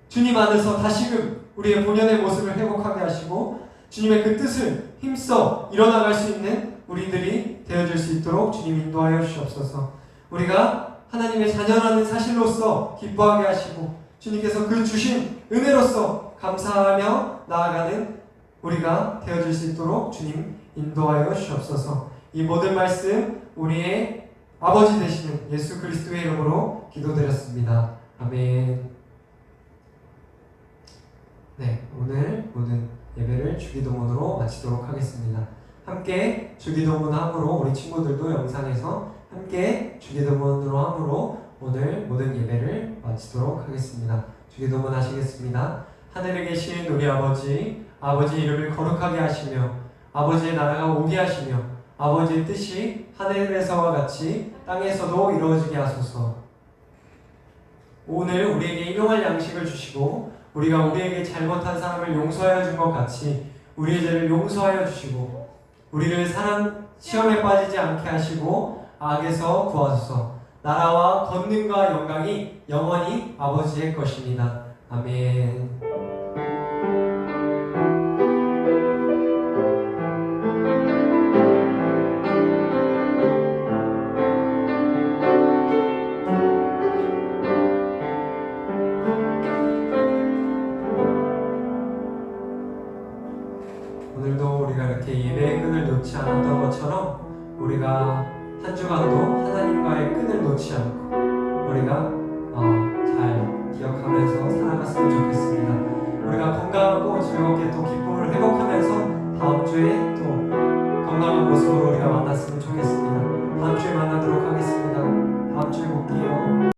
Speaker 2: 주님 안에서 다시금 우리의 본연의 모습을 회복하게 하시고 주님의 그 뜻을 힘써 이뤄나갈 수 있는 우리들이 되어줄 수 있도록 주님 인도하여 주시옵소서. 우리가 하나님의 자녀라는 사실로서 기뻐하게 하시고 주님께서 그 주신 은혜로서 감사하며 나아가는 우리가 되어줄 수 있도록 주님 인도하여 주시옵소서. 이 모든 말씀 우리의 아버지 되시는 예수 그리스도의 이름으로 기도드렸습니다. 아멘. 네, 오늘 모든 예배를 주기도문으로 마치도록 하겠습니다. 함께 주기도문 함으로 우리 친구들도 영상에서 함께 주기도문으로 함으로 오늘 모든 예배를 마치도록 하겠습니다. 주기도문 하시겠습니다. 하늘에 계신 우리 아버지, 아버지 이름을 거룩하게 하시며 아버지의 나라가 오게 하시며 아버지의 뜻이 하늘에서와 같이 땅에서도 이루어지게 하소서. 오늘 우리에게 일용할 양식을 주시고 우리가 우리에게 잘못한 사람을 용서하여 준 것 같이 우리의 죄를 용서하여 주시고 우리를 시험에 빠지지 않게 하시고 악에서 구하소서. 나라와 권능과 영광이 영원히 아버지의 것입니다. 아멘. 오늘도 우리가 이렇게 예배의 끈을 놓지 않았던 것처럼 우리가 한 주간도 하나님과의 끈을 놓지 않고 우리가 잘 기억하면서 살아갔으면 좋겠습니다. 우리가 건강하고 즐겁게 또 기쁨을 회복하면서 다음 주에 또 건강한 모습으로 우리가 만났으면 좋겠습니다. 다음 주에 만나도록 하겠습니다. 다음 주에 볼게요.